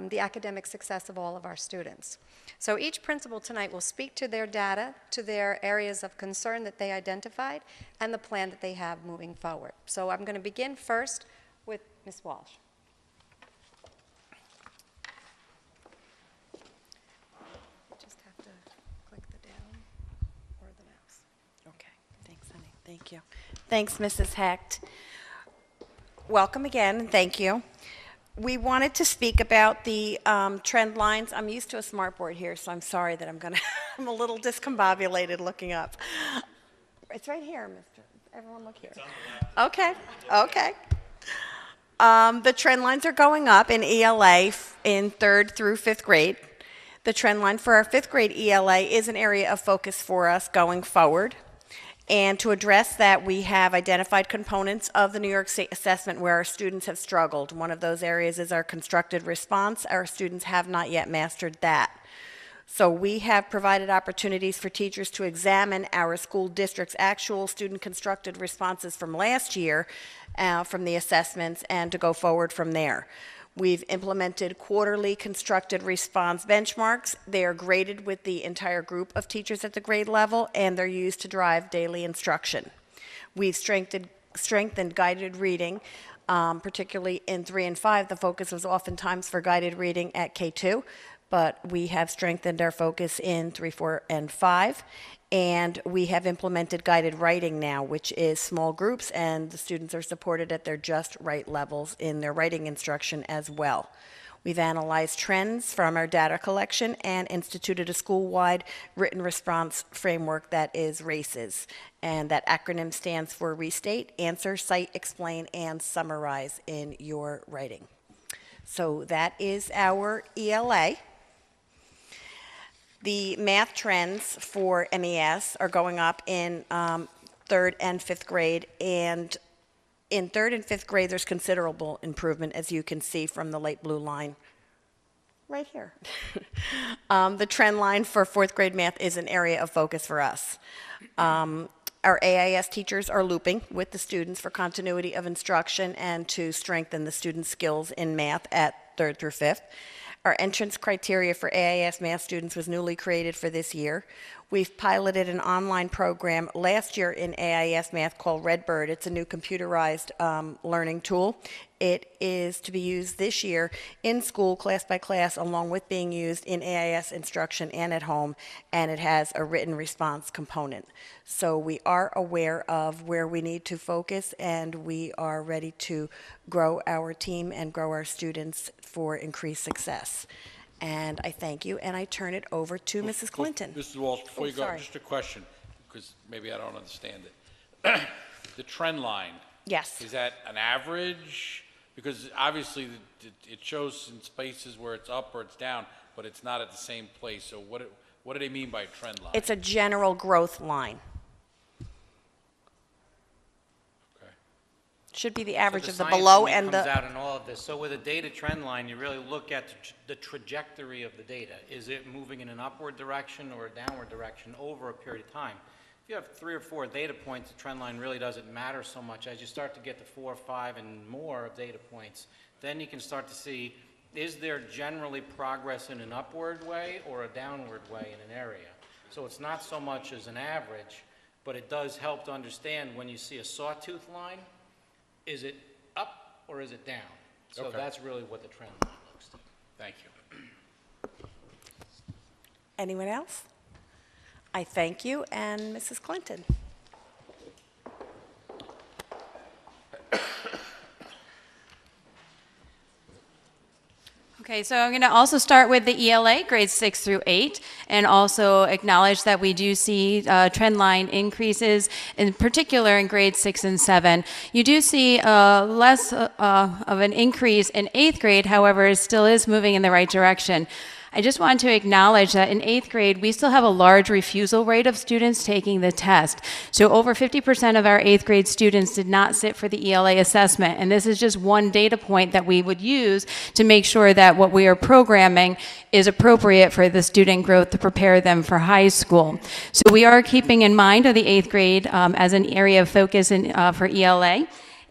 the academic success of all of our students. So each principal tonight will speak to their data, to their areas of concern that they identified, and the plan that they have moving forward. So I'm going to begin first with Ms. Walsh. You just have to click the down or the mouse. Okay, thanks, honey. Thank you. Thanks, Mrs. Hecht. Welcome again, and thank you. We wanted to speak about the trend lines. I'm used to a smartboard here, so I'm sorry that I'm a little discombobulated looking up. It's right here, Mr. Everyone look here. Okay, okay. The trend lines are going up in ELA in 3rd through 5th grade. The trend line for our 5th grade ELA is an area of focus for us going forward. And to address that, we have identified components of the New York State assessment where our students have struggled. One of those areas is our constructed response. Our students have not yet mastered that. So we have provided opportunities for teachers to examine our school district's actual student constructed responses from last year, from the assessments, and to go forward from there. We've implemented quarterly constructed response benchmarks. They are graded with the entire group of teachers at the grade level, and they're used to drive daily instruction. We've strengthened guided reading, particularly in 3 and 5. The focus was oftentimes for guided reading at K2, but we have strengthened our focus in 3, 4, and 5. And we have implemented guided writing now, which is small groups, and the students are supported at their just right levels in their writing instruction as well. We've analyzed trends from our data collection and instituted a school-wide written response framework that is RACES. And that acronym stands for Restate, Answer, Cite, Explain, and Summarize in your writing. So that is our ELA. The math trends for MES are going up in 3rd and 5th grade, and in 3rd and 5th grade, there's considerable improvement, as you can see from the light blue line right here. The trend line for 4th grade math is an area of focus for us. Our AIS teachers are looping with the students for continuity of instruction and to strengthen the students' skills in math at 3rd through 5th. Our entrance criteria for AIS math students was newly created for this year. We've piloted an online program last year in AIS math called Redbird. It's a new computerized learning tool. It is to be used this year in school, class by class, along with being used in AIS instruction and at home, and it has a written response component. So we are aware of where we need to focus, and we are ready to grow our team and grow our students for increased success. And I thank you, and I turn it over to Mrs. Clinton. Mrs. Walsh, before you go, sorry. just a question, because maybe I don't understand it. The trend line. Yes. Is that an average? Because obviously it shows in spaces where it's up or it's down, but it's not at the same place. So what do they mean by trend line? It's a general growth line. Okay. Should be the average So of the science below to me and comes the... out in all of this. So with a data trend line, you really look at the trajectory of the data. Is it moving in an upward direction or a downward direction over a period of time? If you have 3 or 4 data points, the trend line really doesn't matter so much. As you start to get to 4 or 5 and more data points, then you can start to see, is there generally progress in an upward way or a downward way in an area? So it's not so much as an average, but it does help to understand when you see a sawtooth line, is it up or is it down? So Okay. that's really what the trend line looks like. Thank you. Anyone else? I thank you, and Mrs. Clinton. Okay, so I'm going to also start with the ELA, grades 6 through 8, and also acknowledge that we do see trend line increases, in particular in grades 6 and 7. You do see less of an increase in 8th grade, however, it still is moving in the right direction. I just want to acknowledge that in 8th grade, we still have a large refusal rate of students taking the test. So over 50% of our 8th grade students did not sit for the ELA assessment. And this is just one data point that we would use to make sure that what we are programming is appropriate for the student growth to prepare them for high school. So we are keeping in mind of the 8th grade as an area of focus for ELA.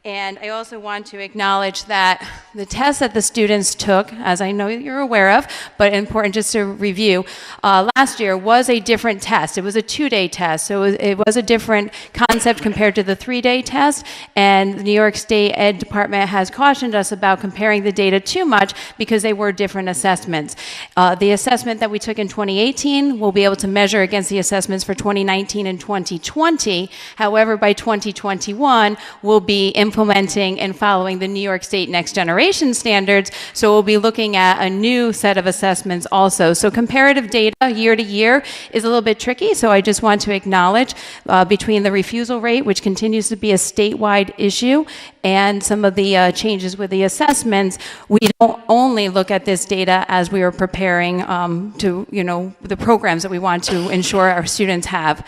And I also want to acknowledge that the test that the students took, as I know you're aware of, but important just to review, last year was a different test. It was a 2-day test, so it was a different concept compared to the 3-day test. And the New York State Ed Department has cautioned us about comparing the data too much because they were different assessments. The assessment that we took in 2018 will be able to measure against the assessments for 2019 and 2020. However, by 2021, we'll be implementing and following the New York State Next Generation standards, so we'll be looking at a new set of assessments also. So comparative data year to year is a little bit tricky, so I just want to acknowledge between the refusal rate, which continues to be a statewide issue, and some of the changes with the assessments, we don't only look at this data as we are preparing the programs that we want to ensure our students have.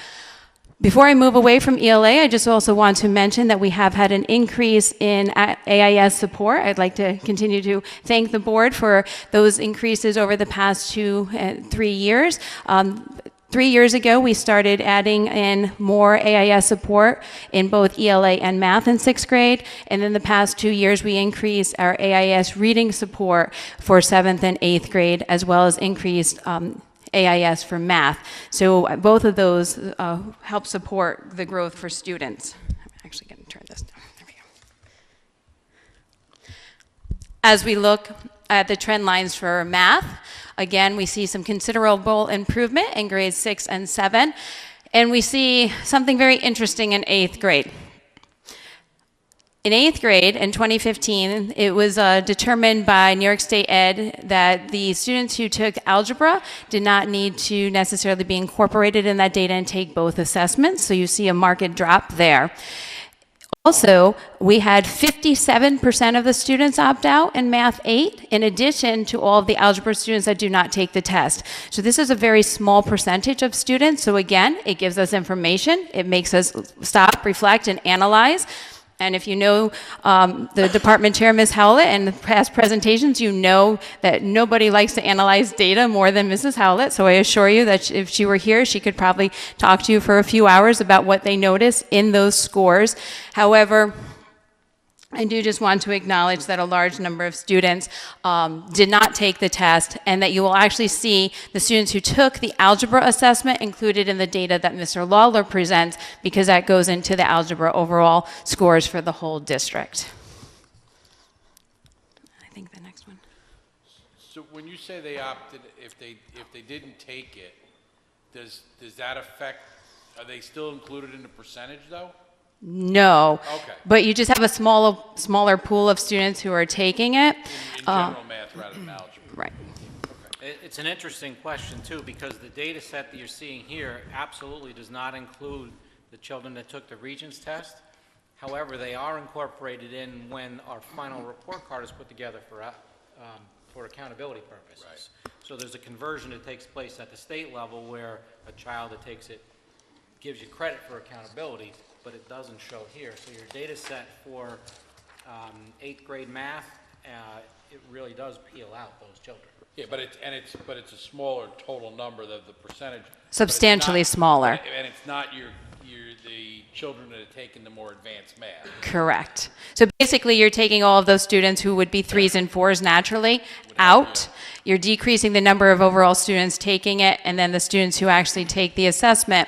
Before I move away from ELA, I just also want to mention that we have had an increase in AIS support. I'd like to continue to thank the board for those increases over the past 3 years. 3 years ago, we started adding in more AIS support in both ELA and math in 6th grade. And in the past 2 years, we increased our AIS reading support for 7th and 8th grade, as well as increased AIS for math. So both of those help support the growth for students. I'm actually going to turn this down. There we go. As we look at the trend lines for math, again, we see some considerable improvement in grades 6 and 7. And we see something very interesting in 8th grade. In 8th grade, in 2015, it was determined by New York State Ed that the students who took algebra did not need to necessarily be incorporated in that data and take both assessments, so you see a marked drop there. Also, we had 57% of the students opt out in Math 8, in addition to all of the algebra students that do not take the test. So this is a very small percentage of students, so again, it gives us information, it makes us stop, reflect, and analyze. And if you know the department chair, Ms. Howlett, and past presentations, you know that nobody likes to analyze data more than Mrs. Howlett. So I assure you that if she were here, she could probably talk to you for a few hours about what they notice in those scores. However, I do just want to acknowledge that a large number of students did not take the test, and that you will actually see the students who took the algebra assessment included in the data that Mr. Lawler presents, because that goes into the algebra overall scores for the whole district. I think the next one. So when you say they opted, if they didn't take it, does that affect, are they still included in the percentage though? No. Okay. But you just have a smaller pool of students who are taking it. In general math rather than algebra. Right. It's an interesting question, too, because the data set that you're seeing here absolutely does not include the children that took the Regents test. However, they are incorporated in when our final report card is put together for accountability purposes. Right. So there's a conversion that takes place at the state level where a child that takes it gives you credit for accountability, but it doesn't show here. So your data set for 8th grade math, it really does peel out those children. Yeah, but it's a smaller total number, the percentage. Substantially smaller. And it's not the children that have taken the more advanced math. Correct. So basically, you're taking all of those students who would be 3s and 4s naturally out. You're decreasing the number of overall students taking it, and then the students who actually take the assessment.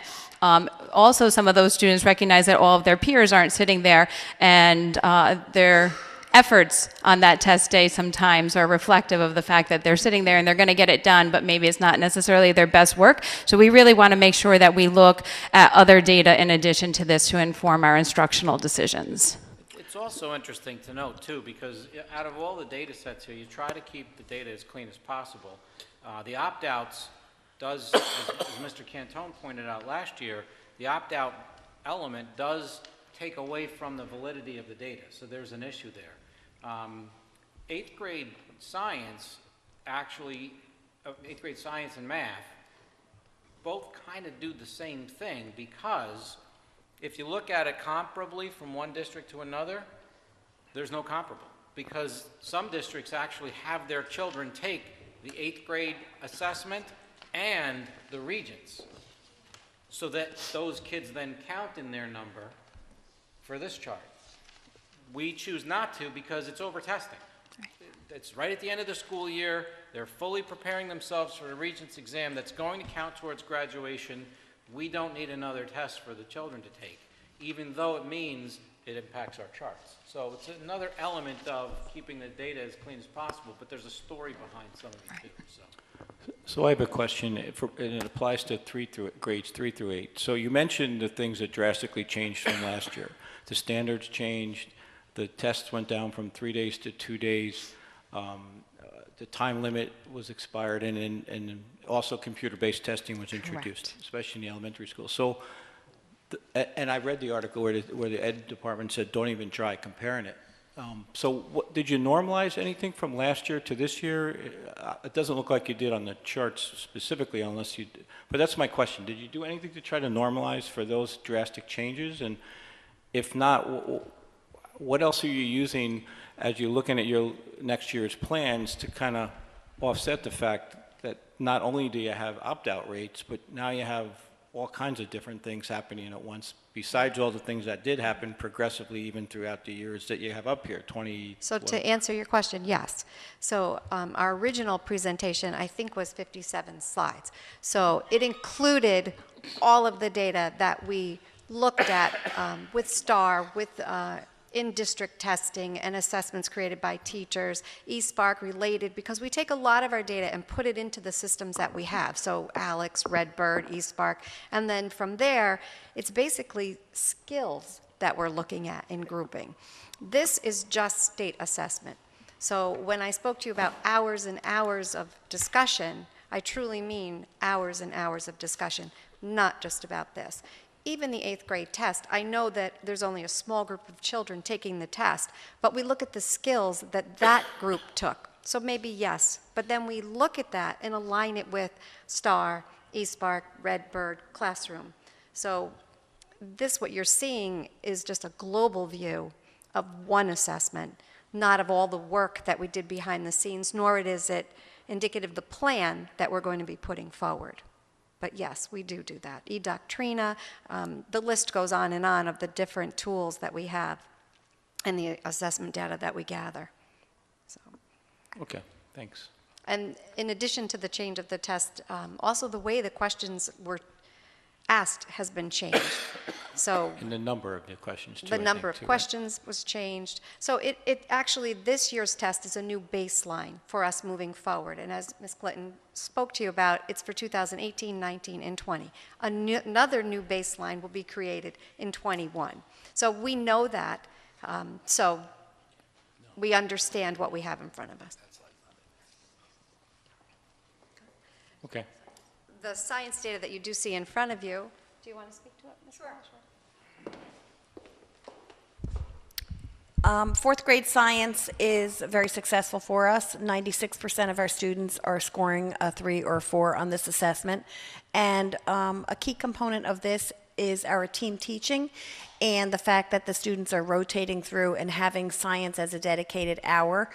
Also, some of those students recognize that all of their peers aren't sitting there, and they're efforts on that test day sometimes are reflective of the fact that they're sitting there and they're going to get it done, but maybe it's not necessarily their best work. So we really want to make sure that we look at other data in addition to this to inform our instructional decisions. It's also interesting to note, too, because out of all the data sets here, you try to keep the data as clean as possible. The opt-outs does, as Mr. Cantone pointed out last year, the opt-out element does take away from the validity of the data, so there's an issue there. 8th grade science, actually, 8th grade science and math, both kind of do the same thing, because if you look at it comparably from one district to another, there's no comparable, because some districts actually have their children take the 8th grade assessment and the Regents, so that those kids then count in their number for this chart. We choose not to because it's over-testing. It's right at the end of the school year. They're fully preparing themselves for the Regents exam that's going to count towards graduation. We don't need another test for the children to take, even though it means it impacts our charts. So it's another element of keeping the data as clean as possible, but there's a story behind some of it too. So I have a question, and it applies to grades 3 through 8. So you mentioned the things that drastically changed from last year. The standards changed, the tests went down from 3 days to 2 days, the time limit was expired, and also computer-based testing was introduced, Correct. especially in the elementary school. So, and I read the article where the Ed department said, don't even try comparing it. So did you normalize anything from last year to this year? It doesn't look like you did on the charts specifically, unless you did. But that's my question. Did you do anything to try to normalize for those drastic changes? And if not, what else are you using as you're looking at your next year's plans to kind of offset the fact that not only do you have opt-out rates, but now you have all kinds of different things happening at once, besides all the things that did happen progressively even throughout the years that you have up here, 20... So to answer your question, yes. So our original presentation, I think, was 57 slides. So it included all of the data that we looked at with STAR, with in-district testing and assessments created by teachers, eSpark related, because we take a lot of our data and put it into the systems that we have. So Alex, Redbird, eSpark, and then from there, it's basically skills that we're looking at in grouping. This is just state assessment. So when I spoke to you about hours and hours of discussion, I truly mean hours and hours of discussion, not just about this. Even the 8th grade test, I know that there's only a small group of children taking the test, but we look at the skills that that group took. So maybe yes, but then we look at that and align it with STAR, eSpark, Redbird, Classroom. So this, what you're seeing, is just a global view of one assessment, not of all the work that we did behind the scenes, nor is it indicative of the plan that we're going to be putting forward. But yes, we do that. eDoctrina, the list goes on of the different tools that we have and the assessment data that we gather. So. Okay, thanks. And in addition to the change of the test, also the way the questions were asked has been changed. So And the number of the questions, too. the number of questions was changed. So it actually, this year's test is a new baseline for us moving forward. And as Ms. Clinton spoke to you about, it's for 2018, 19, and 20. Another new baseline will be created in 21. So we know that. So we understand what we have in front of us. Okay. The science data that you do see in front of you, do you want to speak to it, Ms. Sure. Fourth grade science is very successful for us. 96% of our students are scoring a 3 or 4 on this assessment. And a key component of this is our team teaching and the fact that the students are rotating through and having science as a dedicated hour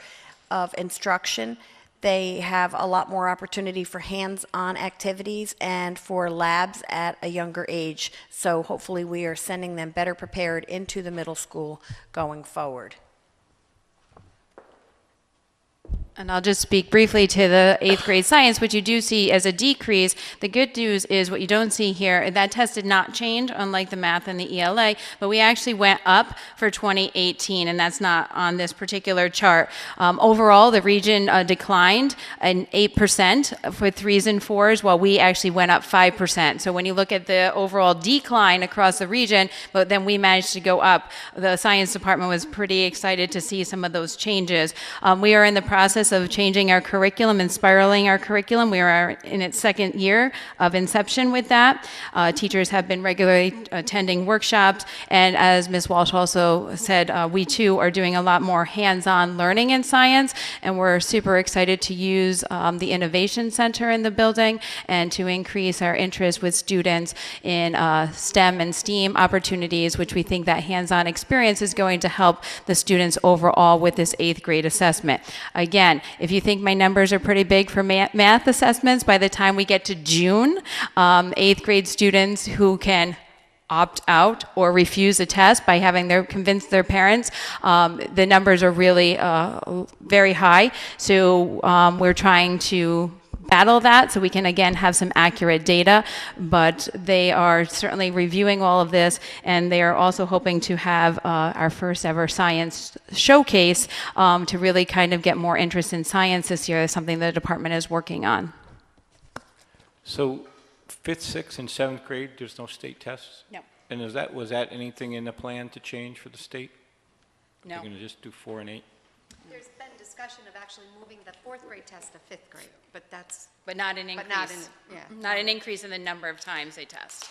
of instruction. They have a lot more opportunity for hands-on activities and for labs at a younger age. So hopefully we are sending them better prepared into the middle school going forward. And I'll just speak briefly to the 8th grade science, which you do see as a decrease. The good news is what you don't see here, that test did not change, unlike the math and the ELA, but we actually went up for 2018, and that's not on this particular chart. Overall, the region declined an 8% for 3s and 4s, while we actually went up 5%. So when you look at the overall decline across the region, but then we managed to go up, the science department was pretty excited to see some of those changes. We are in the process of changing our curriculum and spiraling our curriculum. We are in its 2nd year of inception with that. Teachers have been regularly attending workshops, and as Ms. Walsh also said, we too are doing a lot more hands-on learning in science, and we're super excited to use the Innovation Center in the building and to increase our interest with students in STEM and STEAM opportunities, which we think that hands-on experience is going to help the students overall with this 8th grade assessment. Again, if you think my numbers are pretty big for math assessments, by the time we get to June, 8th grade students who can opt out or refuse a test by having convince their parents, the numbers are really very high. So we're trying to battle that so we can again have some accurate data, but they are certainly reviewing all of this, and they are also hoping to have our first ever science showcase to really kind of get more interest in science this year. Is something the department is working on. So 5th, 6th, and 7th grade, there's no state tests? No. And was that anything in the plan to change for the state? No. You're going to just do 4 and 8? There's been discussion of actually moving the 4th grade test to 5th grade, but that's... But not an increase. But not in, yeah. Not an increase in the number of times they test.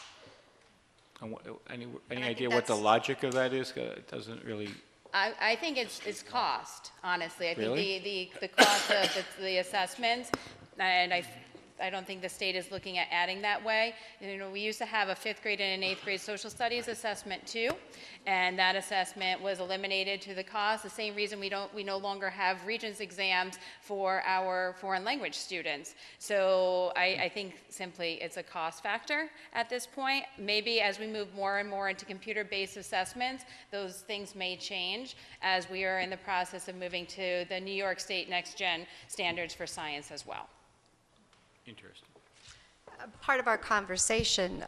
And any I think idea what the that's- logic of that is? It doesn't really... I think it's cost, honestly. I think Really? the cost of the assessments, and I don't think the state is looking at adding that way. You know, we used to have a 5th grade and an 8th grade social studies assessment too, and that assessment was eliminated to the cost. The same reason we no longer have Regents exams for our foreign language students. So I think simply it's a cost factor at this point. Maybe as we move more and more into computer-based assessments, those things may change as we are in the process of moving to the New York State Next Gen standards for science as well. Interesting. Part of our conversation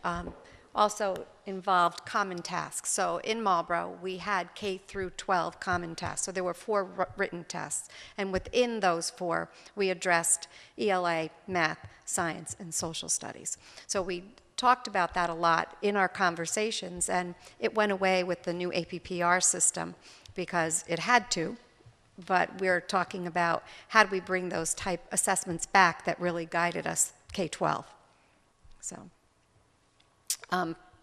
also involved common tasks. So in Marlboro, we had K through 12 common tasks. So there were 4 written tests. And within those 4, we addressed ELA, math, science, and social studies. So we talked about that a lot in our conversations, and it went away with the new APPR system because it had to. But we're talking about how do we bring those type assessments back that really guided us K-12. So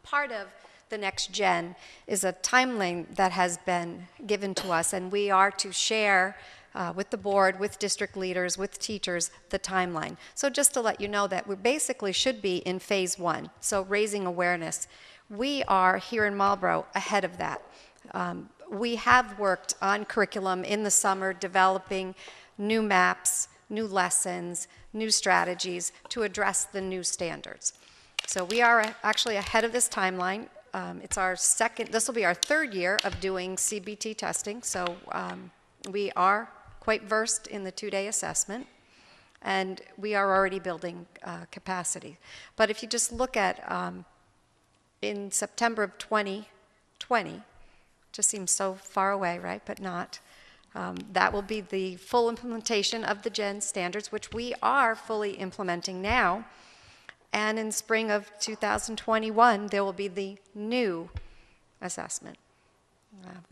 part of the Next Gen is a timeline that has been given to us, and we are to share with the board, with district leaders, with teachers, the timeline. So just to let you know that we basically should be in phase 1, so raising awareness. We are here in Marlboro ahead of that. We have worked on curriculum in the summer, developing new maps, new lessons, new strategies to address the new standards. So we are actually ahead of this timeline. It's our this will be our 3rd year of doing CBT testing, so we are quite versed in the 2-day assessment, and we are already building capacity. But if you just look at in September of 2020, just seems so far away, right? But not. That will be the full implementation of the GEN standards, which we are fully implementing now. And in spring of 2021, there will be the new assessment.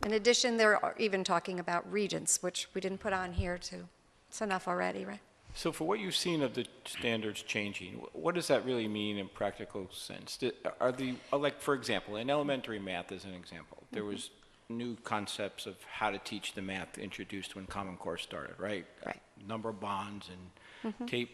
In addition, they're even talking about regents, which we didn't put on here too. It's enough already, right? So for what you've seen of the standards changing, what does that really mean in practical sense? Like, for example, in elementary math as an example, there was new concepts of how to teach the math introduced when Common Core started, right? Right. Number of bonds and tape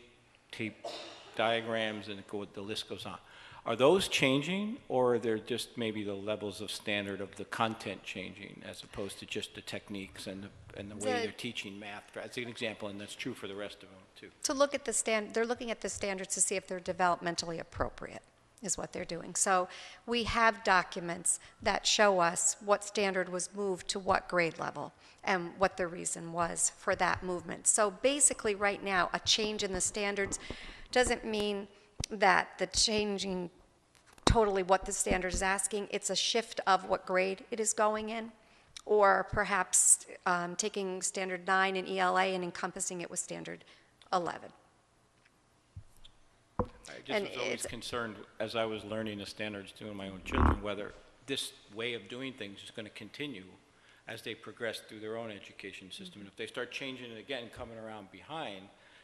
diagrams, and the list goes on. Are those changing, or are there just maybe the levels of standard of the content changing as opposed to just the techniques and the way they're teaching math, as an example, and that's true for the rest of them too? To look at they're looking at the standards to see if they're developmentally appropriate. is what they're doing. So we have documents that show us what standard was moved to what grade level and what the reason was for that movement. So basically right now, a change in the standards doesn't mean that the changing totally what the standard is asking. It's a shift of what grade it is going in, or perhaps taking standard 9 in ELA and encompassing it with standard 11. I just was always concerned, as I was learning the standards doing my own children, whether this way of doing things is going to continue as they progress through their own education system. And if they start changing it again, coming around behind,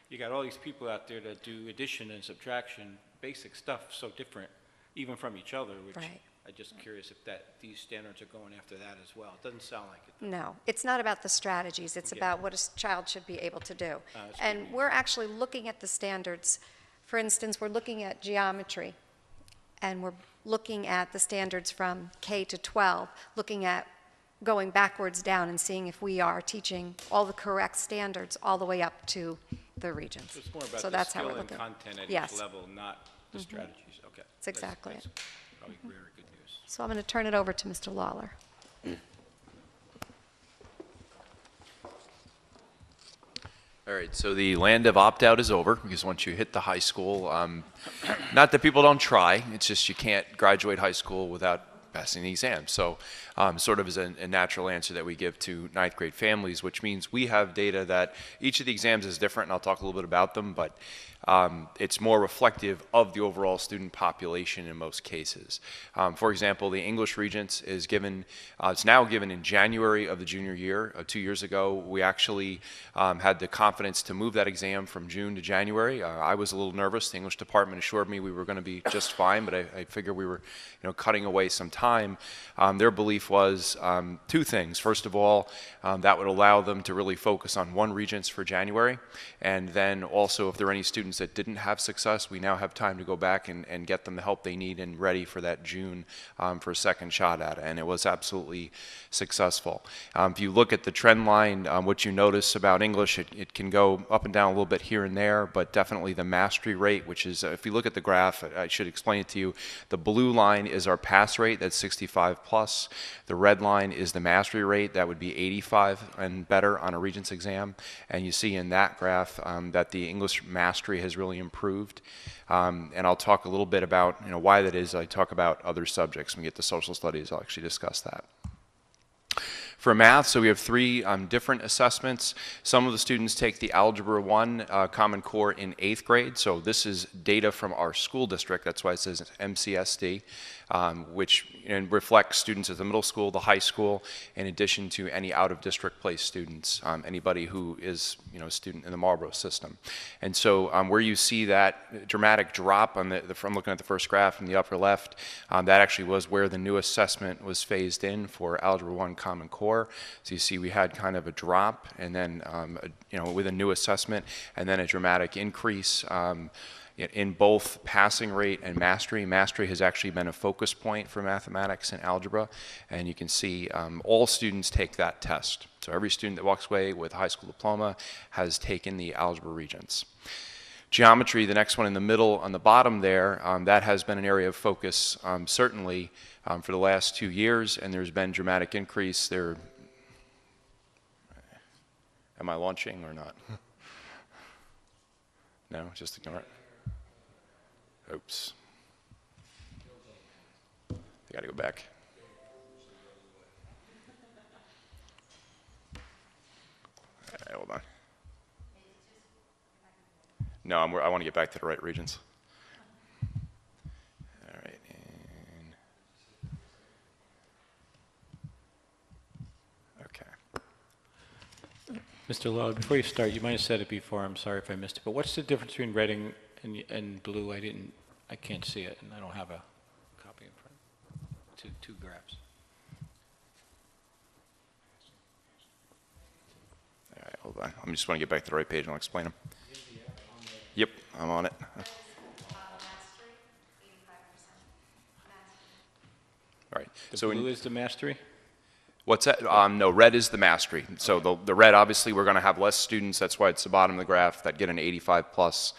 you got all these people out there that do addition and subtraction, basic stuff, so different, even from each other, which Right. I'm just curious if these standards are going after that as well. It doesn't sound like it. No, it's not about the strategies. It's Yeah. about what a child should be able to do. That's And we're actually looking at the standards. For instance, we're looking at geometry, and we're looking at the standards from K to 12, looking at going backwards down and seeing if we are teaching all the correct standards all the way up to the regions. So it's more about So the that's how we're skill and looking. content at Yes. each level, not the Mhm. strategies. Okay. That's exactly it. Probably very good news. So I'm going to turn it over to Mr. Lawler. All right, so the land of opt-out is over, because once you hit the high school, not that people don't try, it's just you can't graduate high school without passing the exam. So sort of as a natural answer that we give to ninth grade families, which means we have data that each of the exams is different, and I'll talk a little bit about them, but it's more reflective of the overall student population in most cases. For example, the English Regents is given, it's now given in January of the junior year. 2 years ago, we actually had the confidence to move that exam from June to January. I was a little nervous. The English department assured me we were going to be just fine, but I figured we were, cutting away some time. Their belief was two things. First of all, that would allow them to really focus on one Regents for January, and then also if there are any students that didn't have success, we now have time to go back and get them the help they need and ready for that June for a second shot at it, and it was absolutely successful. If you look at the trend line, what you notice about English, it can go up and down a little bit here and there, but definitely the mastery rate, which is, if you look at the graph, I should explain it to you, the blue line is our pass rate, that's 65 plus. The red line is the mastery rate, that would be 85 and better on a Regents exam, and you see in that graph that the English mastery has really improved. And I'll talk a little bit about why that is. I talk about other subjects. When we get to social studies, I'll actually discuss that. For math, so we have three different assessments. Some of the students take the Algebra 1 Common Core in 8th grade. So this is data from our school district. That's why it says MCSD, which reflects students at the middle school, the high school, in addition to any out-of-district placed students, anybody who is a student in the Marlboro system. And so where you see that dramatic drop on from looking at the first graph in the upper left, that actually was where the new assessment was phased in for Algebra 1 Common Core. So you see we had kind of a drop, and then with a new assessment, and then a dramatic increase in both passing rate and mastery. Mastery has actually been a focus point for mathematics and algebra, and you can see all students take that test. So every student that walks away with a high school diploma has taken the Algebra Regents. Geometry, the next one in the middle on the bottom there, that has been an area of focus certainly for the last 2 years, and there's been dramatic increase there. Am I launching or not? No, just ignore it. Oops. I gotta go back. All right, hold on. No, I want to get back to the right regions. All right, and okay. Mr. Lowe, before you start, you might have said it before, I'm sorry if I missed it, but what's the difference between red and blue? I can't see it, and I don't have a copy in front. Two graphs. All right, hold on. I just want to get back to the right page and I'll explain them. Yep, I'm on it. All right. The So blue is the mastery? What's that? No, red is the mastery. So the red, obviously, we're going to have less students. That's why it's the bottom of the graph that get an 85 plus.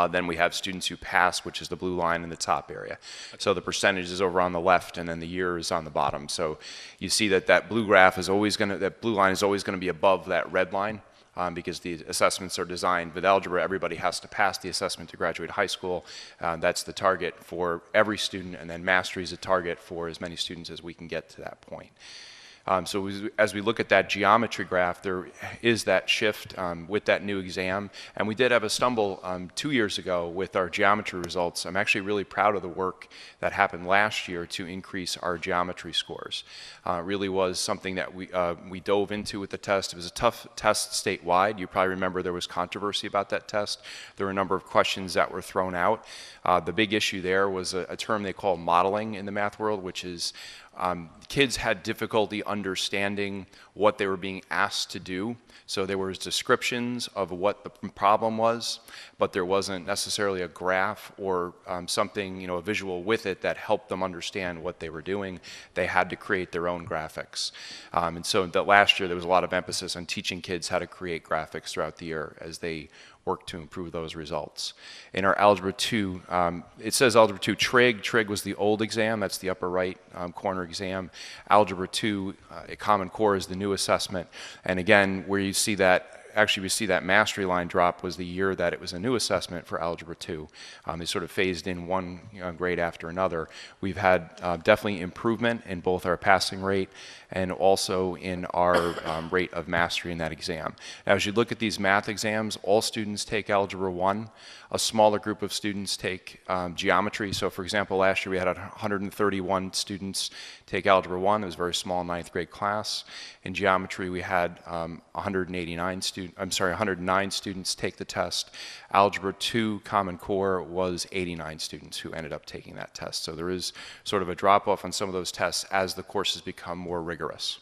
Then we have students who pass, which is the blue line in the top area. So the percentage is over on the left, and then the year is on the bottom. So you see that that blue graph is always going to, that blue line is always going to be above that red line. Because the assessments are designed with algebra, everybody has to pass the assessment to graduate high school. That's the target for every student, and then mastery is a target for as many students as we can get to that point. So as we look at that geometry graph, there is that shift with that new exam. And we did have a stumble 2 years ago with our geometry results. I'm actually really proud of the work that happened last year to increase our geometry scores. It really was something that we dove into with the test. It was a tough test statewide. You probably remember there was controversy about that test. There were a number of questions that were thrown out. The big issue there was a term they call modeling in the math world, which is kids had difficulty understanding what they were being asked to do. So there was descriptions of what the problem was, but there wasn't necessarily a graph or something, a visual with it that helped them understand what they were doing. They had to create their own graphics. And so that last year there was a lot of emphasis on teaching kids how to create graphics throughout the year as they work to improve those results. In our Algebra 2, it says Algebra 2 Trig. Trig was the old exam. That's the upper right corner exam. Algebra 2, a Common Core is the new assessment. And again, where you see that, actually we see that mastery line drop was the year that it was a new assessment for Algebra 2. They sort of phased in one grade after another. We've had definitely improvement in both our passing rate and also in our rate of mastery in that exam. Now, as you look at these math exams, all students take Algebra 1. A smaller group of students take geometry. So, for example, last year we had 131 students take Algebra 1. It was a very small 9th grade class. In geometry, we had 109 students take the test. Algebra 2 Common Core was 89 students who ended up taking that test. So there is sort of a drop-off on some of those tests as the courses become more rigorous.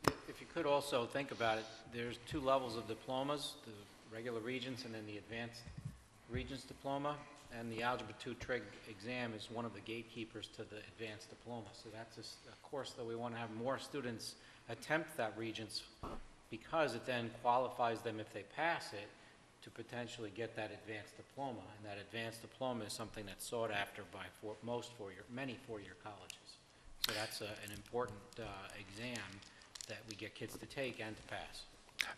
If you could also think about it, there's 2 levels of diplomas, the regular Regents and then the advanced Regents diploma, and the Algebra 2 Trig exam is one of the gatekeepers to the advanced diploma. So that's a course that we want to have more students attempt that Regents, because it then qualifies them, if they pass it, to potentially get that advanced diploma. And that advanced diploma is something that's sought after by many four-year colleges. So that's an important exam that we get kids to take and to pass.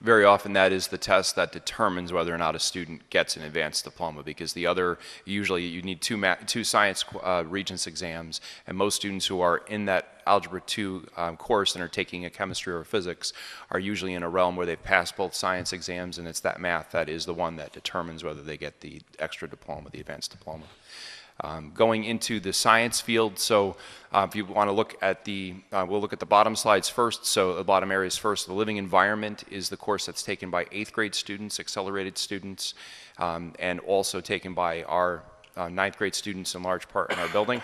Very often that is the test that determines whether or not a student gets an advanced diploma, because the other, usually you need two science Regents exams, and most students who are in that Algebra 2 course and are taking a chemistry or physics are usually in a realm where they've passed both science exams, and it's that math that is the one that determines whether they get the extra diploma, the advanced diploma. Going into the science field, so if you want to look at we'll look at the bottom slides first, so the bottom areas first. The living environment is the course that's taken by 8th grade students, accelerated students, and also taken by our 9th grade students in large part in our building.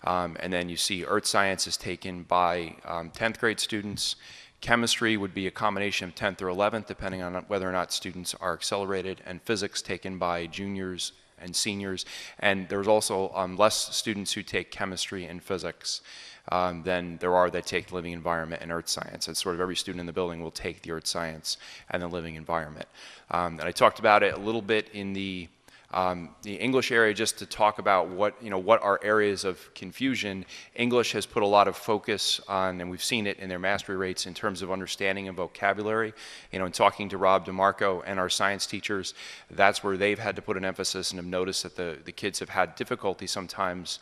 And then you see earth science is taken by 10th grade students. Chemistry would be a combination of 10th or 11th, depending on whether or not students are accelerated, and physics taken by juniors and seniors. And there's also less students who take chemistry and physics than there are that take living environment and earth science. It's sort of every student in the building will take the earth science and the living environment. And I talked about it a little bit in the English area, just to talk about what are areas of confusion. English has put a lot of focus on, and we've seen it in their mastery rates in terms of understanding and vocabulary. In talking to Rob DeMarco and our science teachers, that's where they've had to put an emphasis, and have noticed that the kids have had difficulty sometimes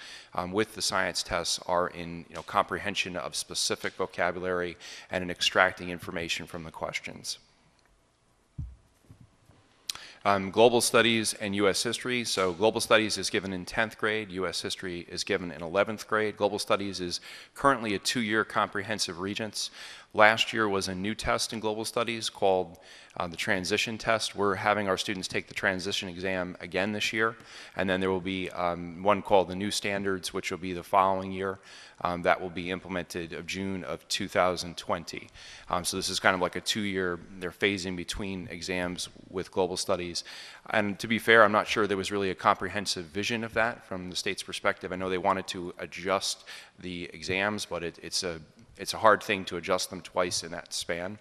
with the science tests are in comprehension of specific vocabulary and in extracting information from the questions. Global Studies and U.S. History. So Global Studies is given in 10th grade. U.S. History is given in 11th grade. Global Studies is currently a 2-year comprehensive Regents. Last year was a new test in global studies called the transition test. We're having our students take the transition exam again this year, and then there will be one called the new standards, which will be the following year. That will be implemented of June of 2020. So this is kind of like a 2-year, they're phasing between exams with global studies. And to be fair, I'm not sure there was really a comprehensive vision of that from the state's perspective. I know they wanted to adjust the exams, but it's a hard thing to adjust them twice in that span.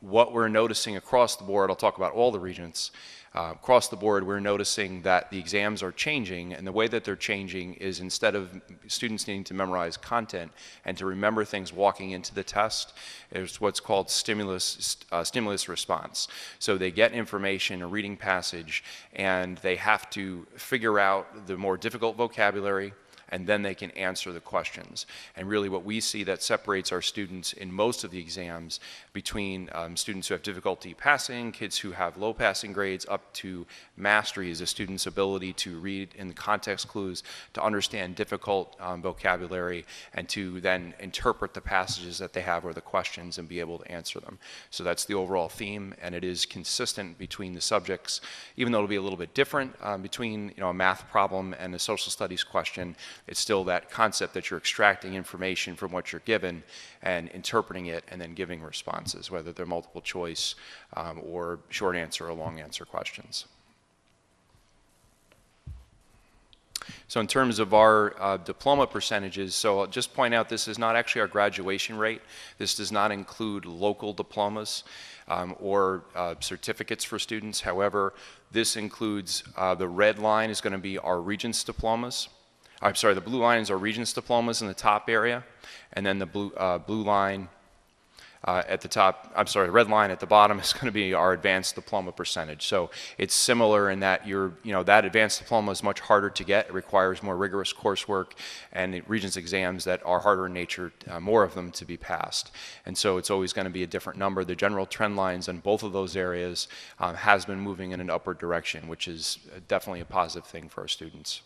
What we're noticing across the board, I'll talk about all the regents, across the board we're noticing that the exams are changing, and the way that they're changing is instead of students needing to memorize content and to remember things walking into the test, there's what's called stimulus response. So they get information, a reading passage, and they have to figure out the more difficult vocabulary, and then they can answer the questions. And really what we see that separates our students in most of the exams between students who have difficulty passing, kids who have low passing grades, up to mastery is a student's ability to read in the context clues, to understand difficult vocabulary, and to then interpret the passages that they have or the questions and be able to answer them. So that's the overall theme, and it is consistent between the subjects, even though it'll be a little bit different between a math problem and a social studies question. It's still that concept that you're extracting information from what you're given and interpreting it and then giving responses, whether they're multiple choice or short answer or long answer questions. So in terms of our diploma percentages, so I'll just point out this is not actually our graduation rate. This does not include local diplomas or certificates for students. However, this includes the red line is going to be our Regents diplomas. I'm sorry, the blue line is our Regents diplomas in the top area, and then the blue line at the top, I'm sorry, the red line at the bottom is going to be our advanced diploma percentage. So it's similar in that that advanced diploma is much harder to get. It requires more rigorous coursework and Regents exams that are harder in nature, more of them to be passed. And so it's always going to be a different number. The general trend lines in both of those areas has been moving in an upward direction, which is definitely a positive thing for our students.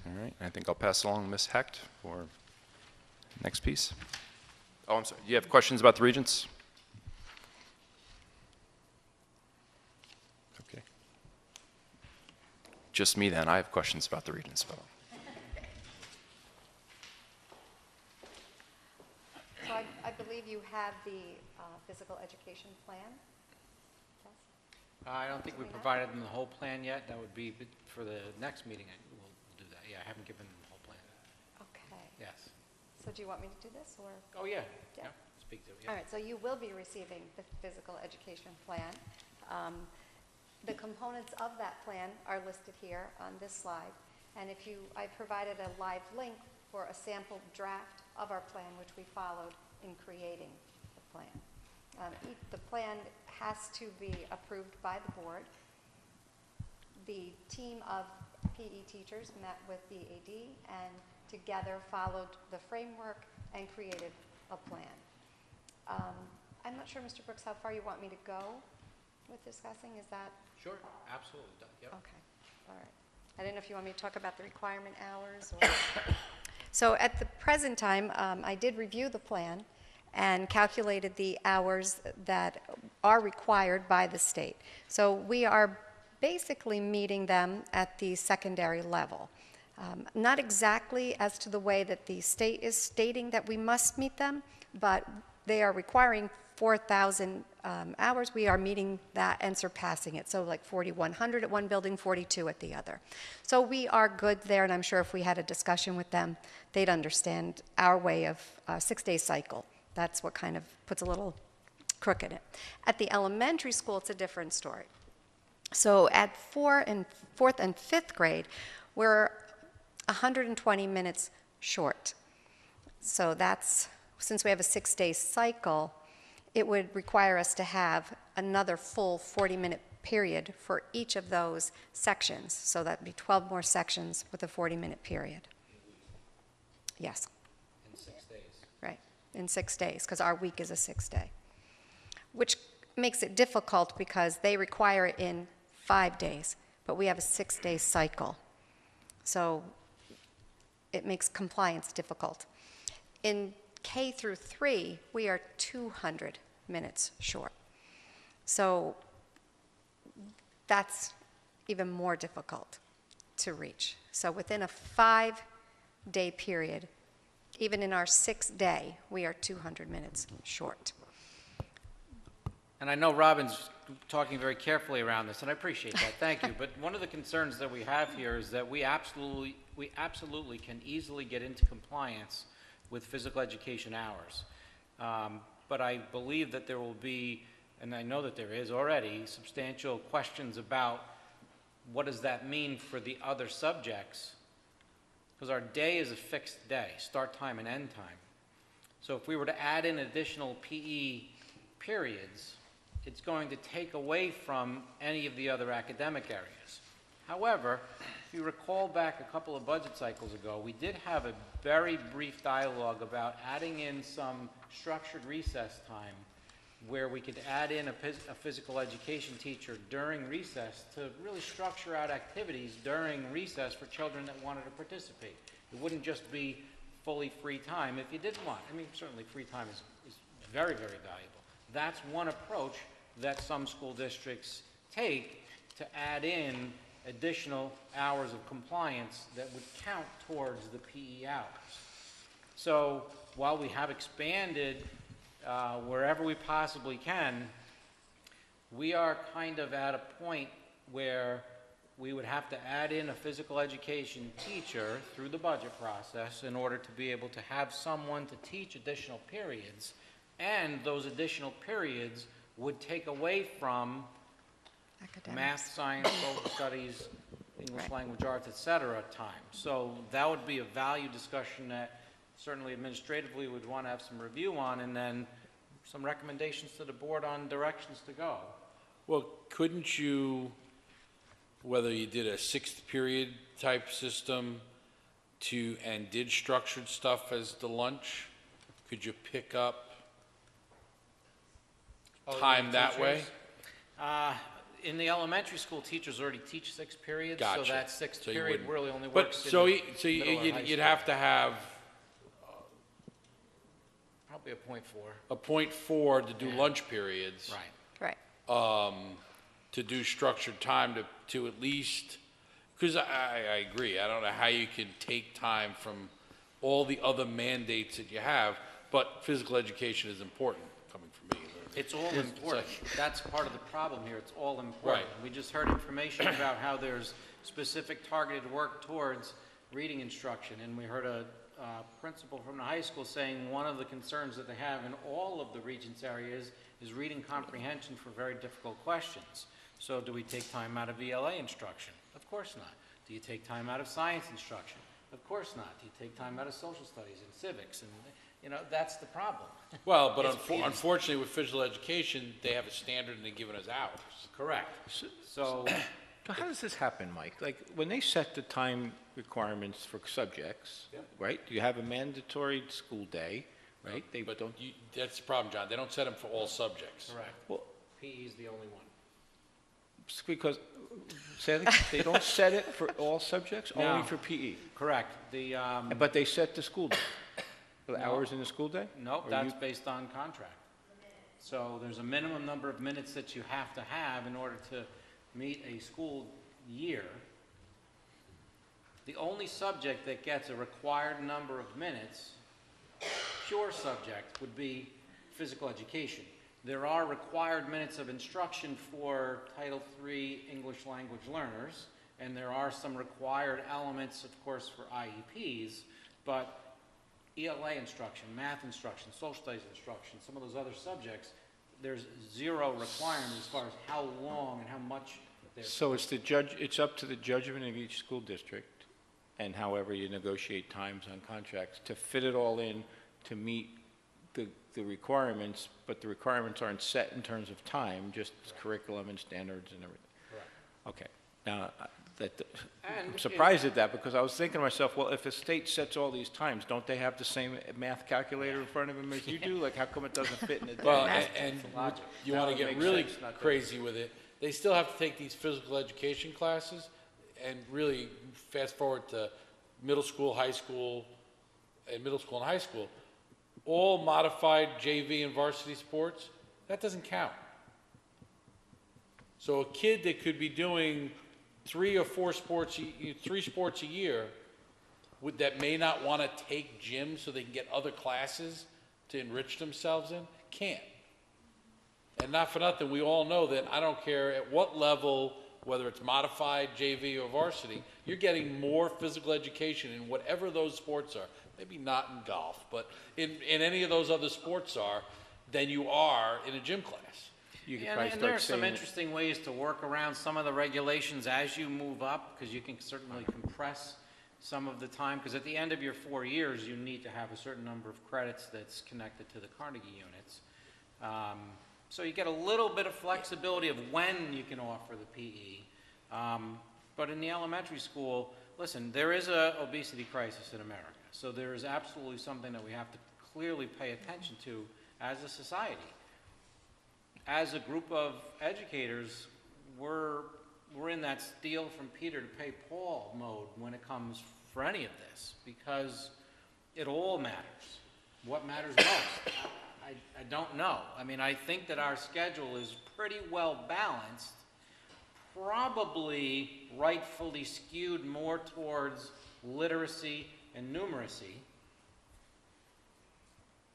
All right, I think I'll pass along Ms. Hecht for next piece. Oh, I'm sorry. Do you have questions about the Regents? Okay. Just me then. I have questions about the Regents. But So I believe you have the physical education plan? Yes? I don't think we provided them the whole plan yet. That would be for the next meeting. We'll do that. Yeah, I haven't given them the whole plan. Okay. Yes. So do you want me to do this, or? Oh, yeah. Yeah. Speak to it, yeah. All right, so you will be receiving the physical education plan. The components of that plan are listed here on this slide. And I provided a live link for a sample draft of our plan, which we followed in creating the plan. The plan has to be approved by the board. The team of PE teachers met with the AD and together followed the framework and created a plan. I'm not sure, Mr. Brooks, how far you want me to go with discussing. Is that? Sure, absolutely. Yep. Okay, all right. I didn't know if you want me to talk about the requirement hours or. So at the present time, I did review the plan and calculated the hours that are required by the state. So we are basically meeting them at the secondary level. Not exactly as to the way that the state is stating that we must meet them, but they are requiring 4,000 hours. We are meeting that and surpassing it. So like 4,100 at one building, 42 at the other. So we are good there, and I'm sure if we had a discussion with them, they'd understand our way of 6-day cycle. That's what kind of puts a little crook in it. At the elementary school, it's a different story. So at fourth and fifth grade, we're 120 minutes short. So that's, since we have a 6-day cycle, it would require us to have another full 40-minute period for each of those sections. So that'd be 12 more sections with a 40-minute period. Yes. In 6 days. Right, in 6 days, because our week is a 6-day, which makes it difficult because they require it in 5 days, but we have a 6-day cycle. So it makes compliance difficult. In K through 3, we are 200 minutes short. So that's even more difficult to reach. So within a 5-day period, even in our 6th day, we are 200 minutes short. And I know Robin's talking very carefully around this, and I appreciate that. Thank you. But one of the concerns that we have here is that we absolutely can easily get into compliance with physical education hours. But I believe that there will be, and I know that there is already, substantial questions about what does that mean for the other subjects? Because our day is a fixed day, start time and end time. So if we were to add in additional PE periods, it's going to take away from any of the other academic areas. However, if you recall back a couple of budget cycles ago, we did have a very brief dialogue about adding in some structured recess time where we could add in a physical education teacher during recess to really structure out activities during recess for children that wanted to participate. It wouldn't just be fully free time if you didn't want. I mean, certainly free time is very, very valuable. That's one approach that some school districts take to add in additional hours of compliance that would count towards the PE hours. So while we have expanded wherever we possibly can, we are kind of at a point where we would have to add in a physical education teacher through the budget process in order to be able to have someone to teach additional periods, and those additional periods would take away from math, science, social studies, English language arts, etc. time. So that would be a value discussion that certainly administratively would want to have some review on, and then some recommendations to the board on directions to go. Well, couldn't you, whether you did a 6th period type system and did structured stuff as the lunch, could you pick up time that way? In the elementary school, teachers already teach 6 periods, Gotcha. so that 6th So you period wouldn't- really only But works so in so the middle of high you'd school. have to have Probably a .4. a .4 to do lunch periods. Right. To do structured time to at least, because I agree, I don't know how you can take time from all the other mandates that you have, but physical education is important, coming from me. It's all important. That's part of the problem here. It's all important. Right. We just heard information about how there's specific targeted work towards reading instruction, and we heard a principal from the high school saying one of the concerns that they have in all of the Regents areas is reading comprehension for very difficult questions. So do we take time out of ELA instruction? Of course not. Do you take time out of science instruction? Of course not. Do you take time out of social studies and civics? And, you know, that's the problem. Well, but unfortunately with physical education, they have a standard and they're giving us hours. Correct. So how does this happen, Mike? Like, when they set the time requirements for subjects, right? You have a mandatory school day, right? They But don't. that's the problem, John. They don't set them for all subjects. Correct. Well, PE is the only one. because they don't set it for all subjects, No. only for PE. Correct. The But they set the school day, the No. hours in the school day. Nope, Or that's you- based on contract. So there's a minimum number of minutes that you have to have in order to meet a school year. The only subject that gets a required number of minutes, pure subject, would be physical education. There are required minutes of instruction for Title III English language learners, and there are some required elements, of course, for IEPs, but ELA instruction, math instruction, social studies instruction, some of those other subjects, there's zero requirement as far as how long and how much they're. So it's up to the judgment of each school district, and however you negotiate times on contracts, to fit it all in to meet the requirements, but the requirements aren't set in terms of time, just curriculum and standards and everything. Correct. Okay. Now, And I'm surprised at that, because I was thinking to myself, well, if a state sets all these times, don't they have the same math calculator in front of them as you do? Like, how come it doesn't fit in the Well, day? and logic. you That want to would get make really sense, not that- crazy with it, they still have to take these physical education classes, and really fast forward to middle school, high school, and middle school and high school, all modified JV and varsity sports, that doesn't count. So a kid that could be doing 3 or 4 sports, 3 sports a year, that may not want to take gym so they can get other classes to enrich themselves in, can't. And not for nothing, we all know that I don't care at what level, whether it's modified, JV, or varsity, you're getting more physical education in whatever those sports are. Maybe not in golf, but in any of those other sports are, than you are in a gym class. You could Yeah, probably and there are start some saying, interesting ways to work around some of the regulations as you move up, because you can certainly compress some of the time, because at the end of your 4 years, you need to have a certain number of credits that's connected to the Carnegie units. So you get a little bit of flexibility of when you can offer the PE. But in the elementary school, listen, there is a obesity crisis in America. So there is absolutely something that we have to clearly pay attention to as a society. As a group of educators, we're in that steal from Peter to pay Paul mode when it comes for any of this, because it all matters. What matters most? I don't know. I mean, I think that our schedule is pretty well balanced, probably rightfully skewed more towards literacy and numeracy.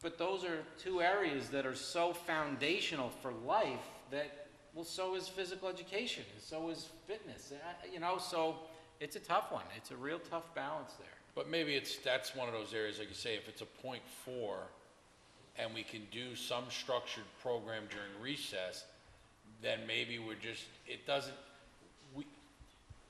But those are 2 areas that are so foundational for life that, well, so is physical education, and so is fitness. You know, so it's a tough one. It's a real tough balance there. But maybe that's one of those areas, like you say, if it's a .4, and we can do some structured program during recess, then maybe we're just, it doesn't,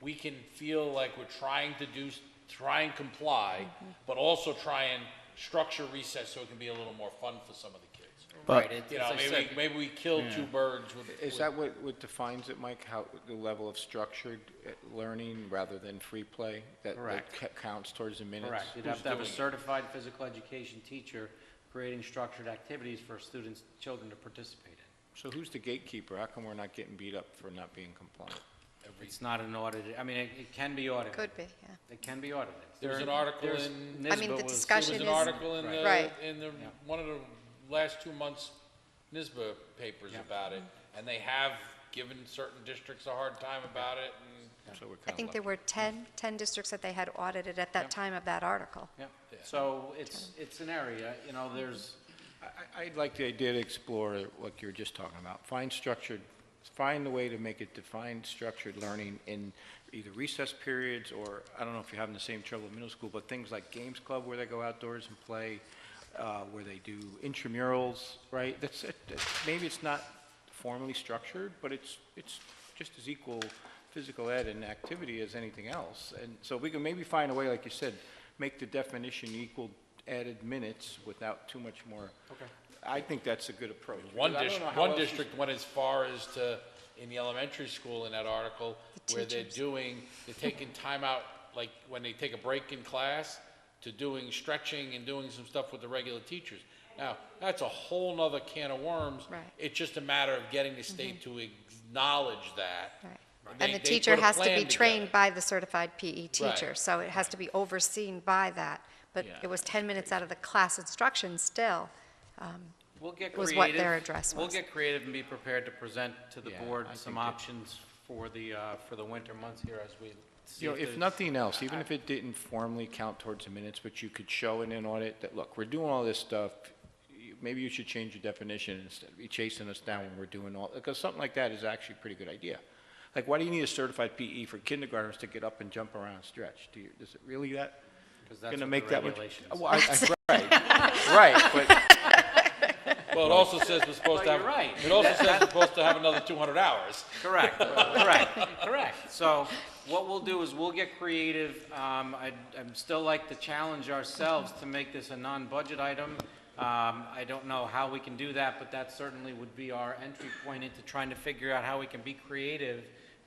we can feel like we're trying and comply, but also try and structure recess so it can be a little more fun for some of the kids. But- You know, maybe we kill 2 birds with. is that what defines it, Mike? How, the level of structured learning rather than free play? That counts towards the minutes? Correct. You'd have to have a certified physical education teacher creating structured activities for students, children to participate in. So who's the gatekeeper? How come we're not getting beat up for not being compliant? It's not an audited, I mean, it can be audited. Could be, yeah. It can be audited. There was an article There's- in. I mean, the NISBA was- discussion There was an article in Right. one of the last 2 months NISBA papers about it, and they have given certain districts a hard time about it, and. So we're I kind of think there were 10 districts that they had audited at that time of that article. Yeah, so it's an area, you know, there's, I'd like the idea to explore what you were just talking about. Find the way to make it defined structured learning in either recess periods or, I don't know if you're having the same trouble in middle school, but things like games club where they go outdoors and play, where they do intramurals, right? Maybe it's not formally structured, but it's just as equal physical ed and activity as anything else. And so we can maybe find a way, like you said, make the definition equal added minutes without too much more. Okay. I think that's a good approach. One because I don't know how one else you- district went as far as to, in the elementary school in that article, where they're taking time out, like when they take a break in class, to doing stretching and doing some stuff with the regular teachers. Now, that's a whole nother can of worms. Right. It's just a matter of getting the state to acknowledge that. Right. They- And the they teacher put a has to plan be trained together. by the certified PE teacher, Right. so it has to be overseen by that. But it was 10 minutes out of the class instruction still. we'll get Was creative. what their address We'll was. get creative and be prepared to present to the Yeah, board I some think it- options for the winter months here as we see. You know, if there's- nothing else, even if it didn't formally count towards the minutes, but you could show in an audit that, look, we're doing all this stuff, maybe you should change your definition instead of be chasing us down when we're doing all, because something like that is actually a pretty good idea. Like, why do you need a certified PE for kindergartners to get up and jump around and stretch? Is it really that? 'Cause that's Gonna what make the that much? regulations Well, right, but Well, it also says we're supposed to Well, have. you're right. It also says we're supposed to have another 200 hours. Correct. So what we'll do is we'll get creative. I'd still like to challenge ourselves to make this a non-budget item. I don't know how we can do that, but that certainly would be our entry point into trying to figure out how we can be creative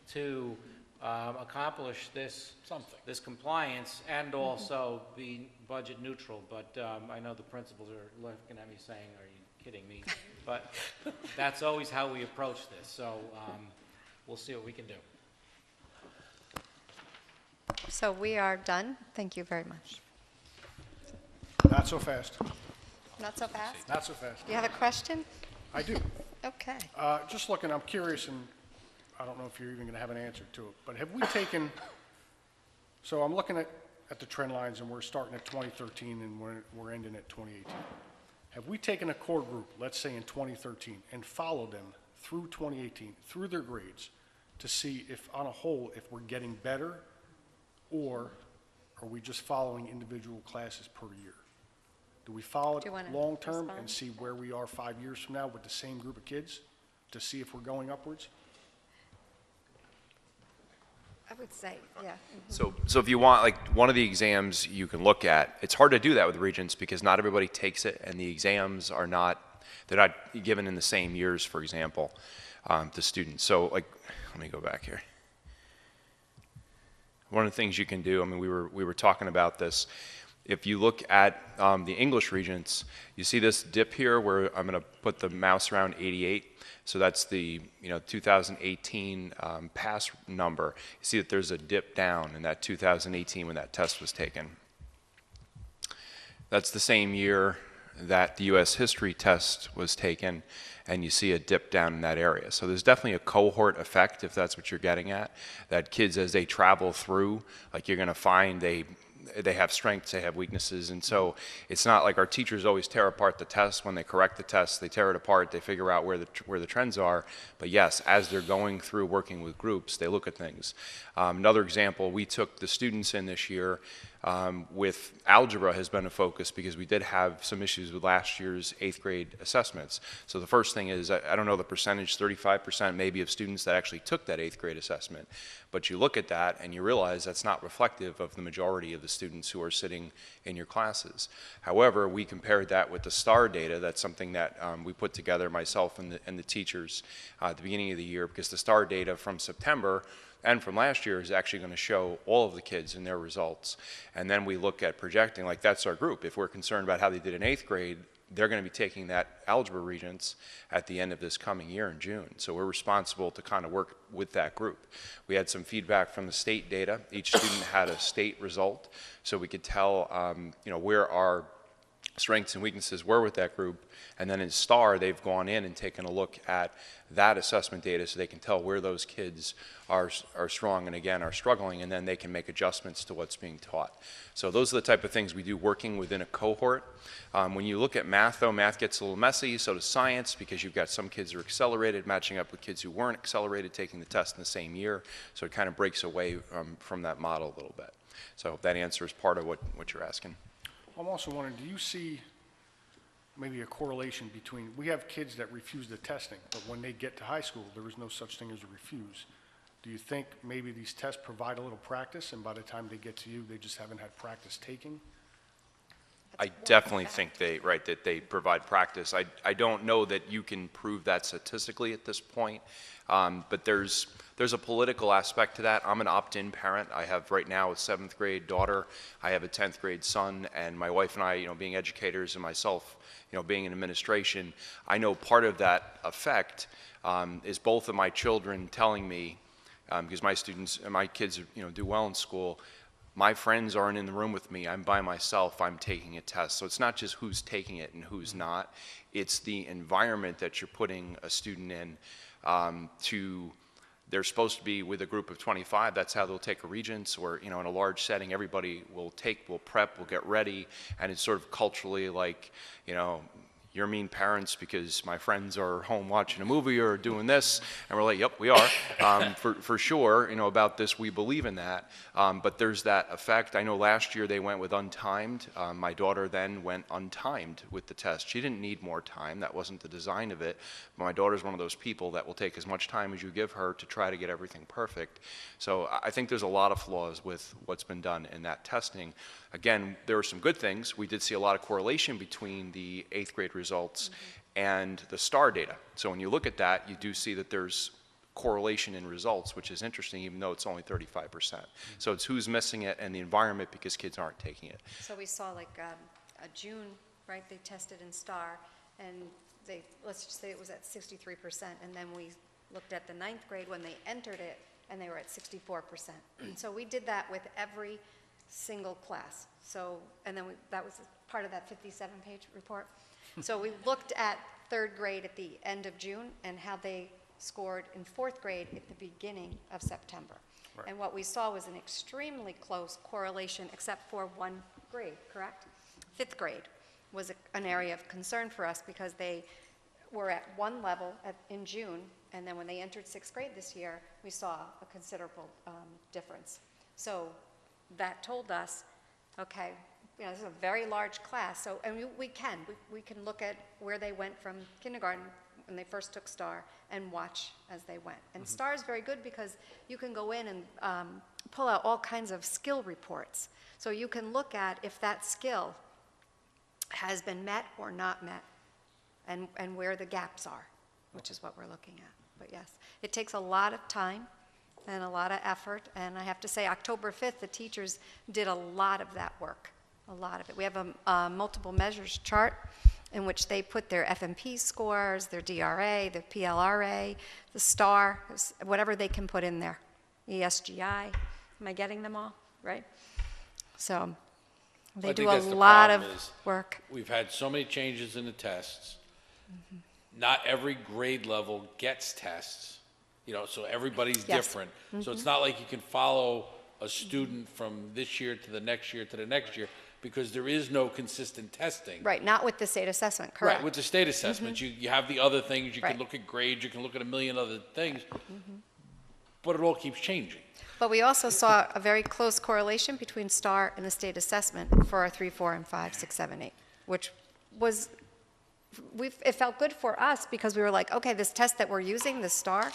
to accomplish this compliance and also be budget neutral. But I know the principals are looking at me saying, "Are you kidding me?" But that's always how we approach this. So we'll see what we can do. So we are done. Thank you very much. Not so fast. Not so fast? Not so fast. You have a question? I do. Okay. Just looking, I'm curious, and I don't know if you're even going to have an answer to it, but have we taken, so I'm looking at the trend lines, and we're starting at 2013, and we're ending at 2018. Have we taken a core group, let's say in 2013, and followed them through 2018, through their grades, to see if, on a whole, if we're getting better, or are we just following individual classes per year? Do we follow it Do you wanna long-term respond? and see where we are 5 years from now with the same group of kids, to see if we're going upwards? I would say, yeah. So if you want, like, one of the exams you can look at, it's hard to do that with Regents because not everybody takes it, and the exams are not, they're not given in the same years, for example, to students. So, like, let me go back here. One of the things you can do, I mean, we were talking about this. If you look at the English Regents, you see this dip here where I'm going to put the mouse around 88. So that's the 2018 pass number. You see that there's a dip down in that 2018 when that test was taken. That's the same year that the U.S. history test was taken, and you see a dip down in that area. So there's definitely a cohort effect, if that's what you're getting at, that kids, as they travel through, like, you're going to find they have strengths, they have weaknesses, and so it's not like our teachers always tear apart the test. When they correct the test, they tear it apart, they figure out where the trends are. But yes, as they're going through working with groups, they look at things. Another example, we took the students in this year with algebra has been a focus because we did have some issues with last year's 8th grade assessments. So the first thing is, I don't know the percentage, 35% maybe of students that actually took that 8th grade assessment. But you look at that and you realize that's not reflective of the majority of the students who are sitting in your classes. However, we compared that with the STAR data. That's something that we put together, myself and the teachers, at the beginning of the year, because the STAR data from September and from last year is actually going to show all of the kids and their results. And then we look at projecting, like, that's our group. If we're concerned about how they did in 8th grade, they're going to be taking that algebra Regents at the end of this coming year in June. So we're responsible to kind of work with that group. We had some feedback from the state data. Each student had a state result, so we could tell where our strengths and weaknesses were with that group. And then in STAR, they've gone in and taken a look at that assessment data so they can tell where those kids are strong and, again, are struggling, and then they can make adjustments to what's being taught. So those are the type of things we do working within a cohort. When you look at math, though, math gets a little messy, so does science, because you've got some kids who are accelerated matching up with kids who weren't accelerated taking the test in the same year. So it kind of breaks away from that model a little bit. So that answers part of what you're asking. I'm also wondering, do you see maybe a correlation between, we have kids that refuse the testing, but when they get to high school, there is no such thing as a refuse. Do you think maybe these tests provide a little practice, and by the time they get to you, they just haven't had practice taking? I definitely think that they provide practice. I don't know that you can prove that statistically at this point, but there's a political aspect to that. I'm an opt-in parent. I have right now a 7th grade daughter. I have a 10th grade son, and my wife and I, being educators, and myself, being in administration, I know part of that effect is both of my children telling me, because my kids, do well in school. My friends aren't in the room with me. I'm by myself. I'm taking a test. So it's not just who's taking it and who's not. It's the environment that you're putting a student in. They're supposed to be with a group of 25. That's how they'll take a Regents, or in a large setting, everybody will prep, will get ready, and it's sort of culturally like, you're mean parents because my friends are home watching a movie or doing this, and we're like, yep, we are, for sure, about this, we believe in that, but there's that effect. I know last year they went with untimed. My daughter then went untimed with the test. She didn't need more time. That wasn't the design of it, but my daughter's one of those people that will take as much time as you give her to try to get everything perfect. So I think there's a lot of flaws with what's been done in that testing. Again, there are some good things. We did see a lot of correlation between the 8th grade results and the STAR data. So when you look at that, you do see that there's correlation in results, which is interesting, even though it's only 35%. So it's who's missing it and the environment, because kids aren't taking it. So we saw like a June, right, they tested in STAR, and let's just say it was at 63%, and then we looked at the 9th grade when they entered it, and they were at 64%. So we did that with every single class. So, and then that was part of that 57-page report. So we looked at third grade at the end of June and how they scored in fourth grade at the beginning of September. Right. And what we saw was an extremely close correlation, except for one grade, correct? Fifth grade was an area of concern for us because they were at one level in June, and then when they entered sixth grade this year, we saw a considerable difference. So that told us, okay, you know, this is a very large class, so, and we can look at where they went from kindergarten when they first took STAR and watch as they went. And STAR is very good because you can go in and pull out all kinds of skill reports. So you can look at if that skill has been met or not met, and where the gaps are, which is what we're looking at. But yes, it takes a lot of time and a lot of effort, and I have to say October 5th, the teachers did a lot of that work, a lot of it. We have a multiple measures chart in which they put their FMP scores, their DRA, their PLRA, the STAR, whatever they can put in there, ESGI. Am I getting them all, right? So they do a lot of work. We've had so many changes in the tests. Not every grade level gets tests, you know, so everybody's different. So it's not like you can follow a student from this year to the next year to the next year, because there is no consistent testing. Right, not with the state assessment, correct. Right, with the state assessments, you have the other things, you Right. can look at grades, you can look at a million other things, but it all keeps changing. But we also saw a very close correlation between STAR and the state assessment for our 3, 4, and 5, 6, 7, 8, which was, it felt good for us because we were like, okay, this test that we're using, the STAR,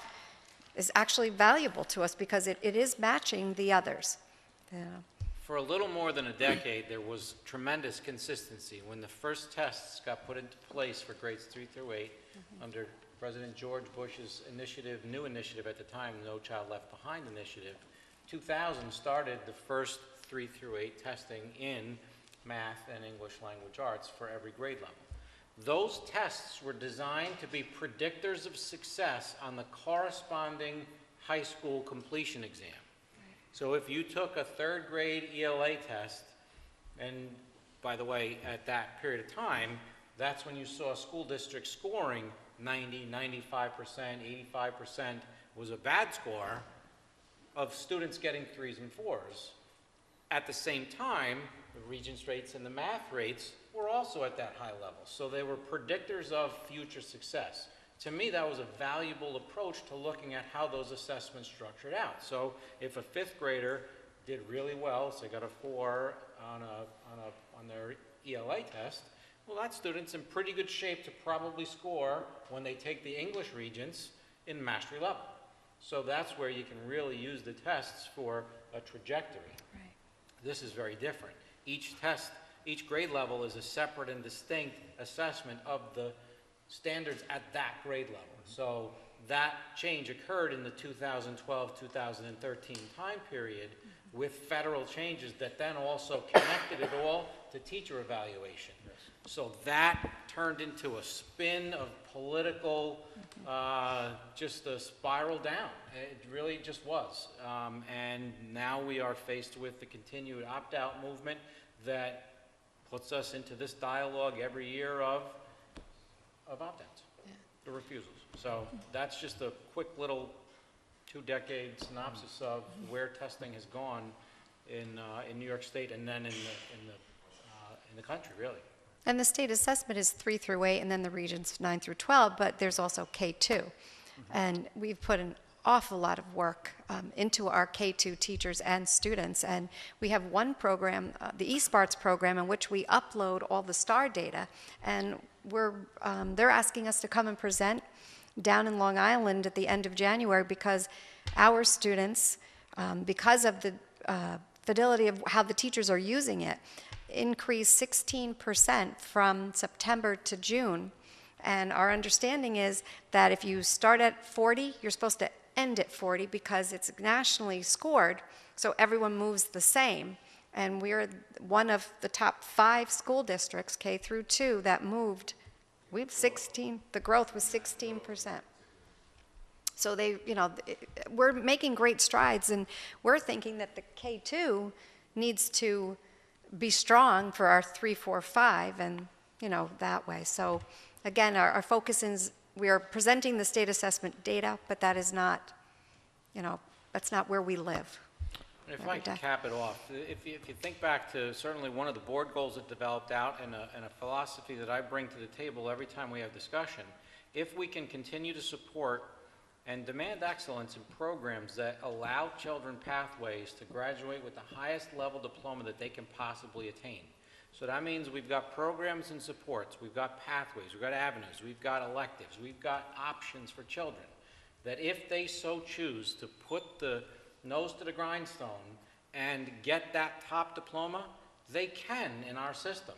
is actually valuable to us because it is matching the others. Yeah. For a little more than a decade, there was tremendous consistency. When the first tests got put into place for grades 3 through 8, under President George Bush's initiative, new initiative at the time, No Child Left Behind initiative, 2000 started the first 3 through 8 testing in math and English language arts for every grade level. Those tests were designed to be predictors of success on the corresponding high school completion exam. So if you took a third grade ELA test, and by the way, at that period of time, that's when you saw school districts scoring 90, 95%, 85% was a bad score of students getting 3s and 4s. At the same time, the Regents rates and the math rates were also at that high level. So they were predictors of future success. To me, that was a valuable approach to looking at how those assessments structured out. So if a 5th grader did really well, so they got a 4 on their ELA test, well, that student's in pretty good shape to probably score when they take the English Regents in mastery level. So that's where you can really use the tests for a trajectory. Right. This is very different. Each test, each grade level is a separate and distinct assessment of the standards at that grade level. So that change occurred in the 2012-2013 time period with federal changes that then also connected it all to teacher evaluation. So that turned into a spin of political, just a spiral down. It really just was. And now we are faced with the continued opt-out movement that puts us into this dialogue every year of opt-outs, the refusals. So that's just a quick little 2-decade synopsis of where testing has gone in New York State and then in the country, really. And the state assessment is 3 through 8, and then the Regents 9 through 12, but there's also K2. And we've put an awful lot of work into our K2 teachers and students. And we have one program, the eSparts program, in which we upload all the STAR data. And they're asking us to come and present down in Long Island at the end of January because our students, because of the fidelity of how the teachers are using it, increased 16% from September to June. And our understanding is that if you start at 40, you're supposed to end at 40 because it's nationally scored, so everyone moves the same. And we're one of the top 5 school districts, K through 2, that moved. The growth was 16%. So we're making great strides, and we're thinking that the K2 needs to be strong for our 3, 4, 5, and, that way. So again, our focus is, we are presenting the state assessment data, but that is not, that's not where we live. And if I can cap it off, if you think back to certainly one of the board goals that developed out and a philosophy that I bring to the table every time we have discussion, if we can continue to support and demand excellence in programs that allow children pathways to graduate with the highest level diploma that they can possibly attain. So that means we've got programs and supports, we've got pathways, we've got avenues, we've got electives, we've got options for children, that if they so choose to put the nose to the grindstone and get that top diploma, they can in our system.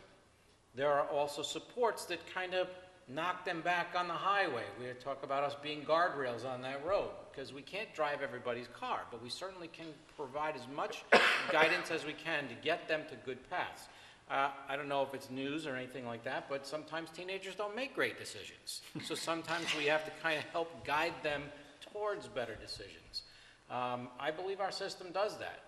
There are also supports that kind of knock them back on the highway. We talk about us being guardrails on that road, because we can't drive everybody's car, but we certainly can provide as much guidance as we can to get them to good paths. I don't know if it's news or anything like that, but sometimes teenagers don't make great decisions. So sometimes we have to kind of help guide them towards better decisions. I believe our system does that.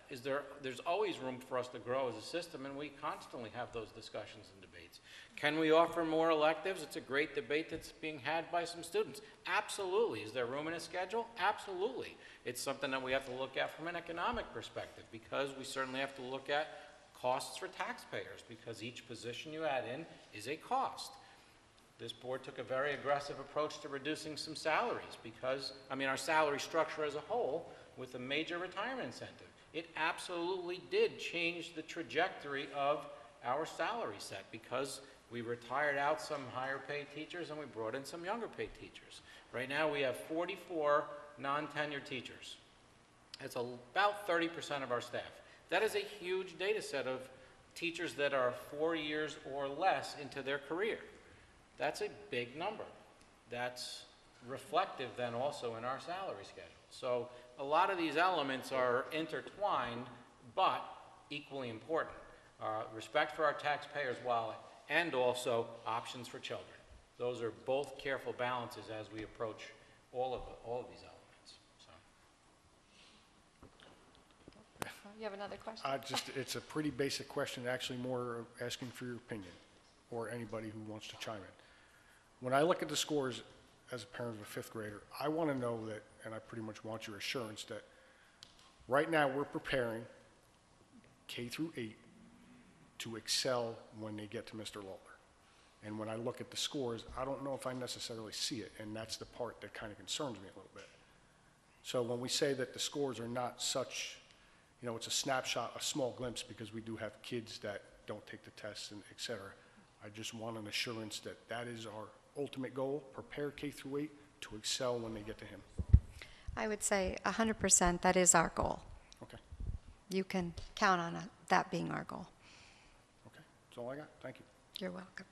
There's always room for us to grow as a system, and we constantly have those discussions and debates. Can we offer more electives? It's a great debate that's being had by some students. Absolutely. Is there room in a schedule? Absolutely. It's something that we have to look at from an economic perspective, because we certainly have to look at costs for taxpayers, because each position you add in is a cost. This board took a very aggressive approach to reducing some salaries because, our salary structure as a whole, with a major retirement incentive, it absolutely did change the trajectory of our salary set, because we retired out some higher paid teachers and we brought in some younger paid teachers. Right now we have 44 non-tenured teachers. That's about 30% of our staff. That is a huge data set of teachers that are 4 years or less into their career. That's a big number. That's reflective then also in our salary schedule. So a lot of these elements are intertwined, but equally important. Respect for our taxpayers' wallet, and also options for children. Those are both careful balances as we approach all of these elements. So. You have another question? It's a pretty basic question, actually more asking for your opinion, or anybody who wants to chime in. When I look at the scores as a parent of a fifth grader, I want to know that, and I pretty much want your assurance that right now we're preparing K through 8 to excel when they get to Mr. Lawler. And when I look at the scores, I don't know if I necessarily see it, and that's the part that kind of concerns me a little bit. So when we say that the scores are not such, it's a snapshot, a small glimpse, because we do have kids that don't take the tests and et cetera. I just want an assurance that that is our ultimate goal, prepare K through 8 to excel when they get to him. I would say 100% that is our goal. Okay. You can count on that being our goal. Okay, that's all I got. Thank you. You're welcome.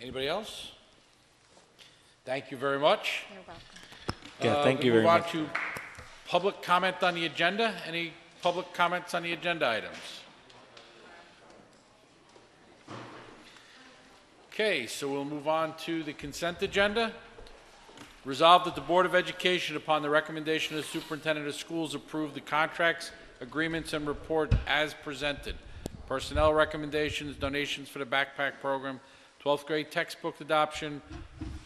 Anybody else? Thank you very much. You're welcome. Yeah, thank you very much. Move on to public comment on the agenda. Any public comments on the agenda items? Okay, so we'll move on to the consent agenda. Resolved that the Board of Education, upon the recommendation of the Superintendent of Schools, approve the contracts, agreements, and report as presented. Personnel recommendations, donations for the backpack program, 12th grade textbook adoption,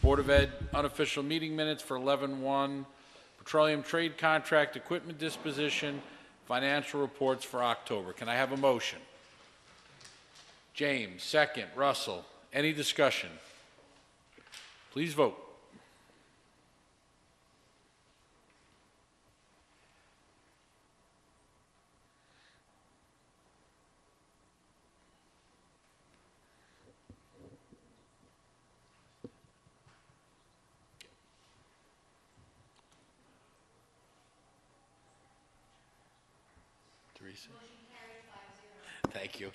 Board of Ed unofficial meeting minutes for 11/1, petroleum trade contract, equipment disposition, financial reports for October. Can I have a motion? James, second. Russell. Any discussion? Please vote. Teresa? Thank you.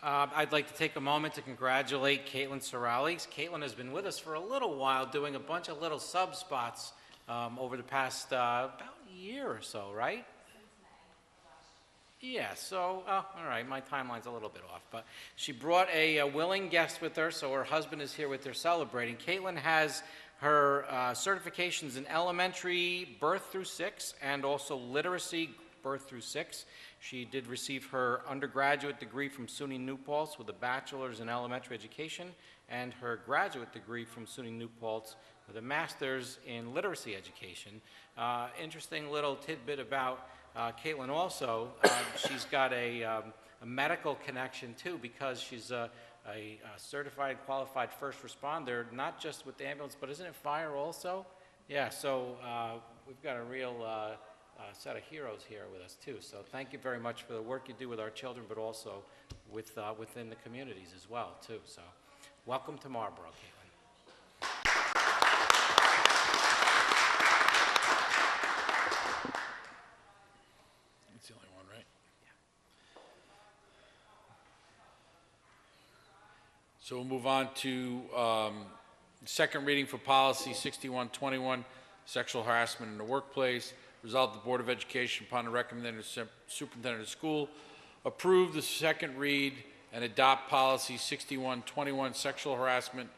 I'd like to take a moment to congratulate Caitlin Sorales. Caitlin has been with us for a little while, doing a bunch of little sub spots over the past about a year or so, right? Yeah, so, all right, my timeline's a little bit off, but she brought a willing guest with her, so her husband is here with her celebrating. Caitlin has her certifications in elementary birth through 6 and also literacy birth through 6. She did receive her undergraduate degree from SUNY New Paltz with a bachelor's in elementary education and her graduate degree from SUNY New Paltz with a master's in literacy education. Interesting little tidbit about Caitlin also, she's got a medical connection too, because she's a certified qualified first responder, not just with the ambulance, but isn't it fire also? Yeah, so we've got a real set of heroes here with us too. So thank you very much for the work you do with our children, but also with within the communities as well too. So welcome to Marlboro, Caitlin. That's the only one, right? So we'll move on to second reading for policy 6121, sexual harassment in the workplace. Resolved, the Board of Education, upon the recommendation of the superintendent of school, approve the second read and adopt policy 6121, sexual harassment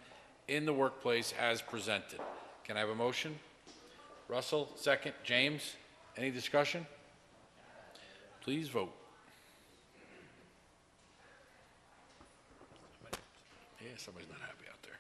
in the workplace as presented. Can I have a motion? Russell, second. James, any discussion? Please vote. Yeah, somebody's not happy out there.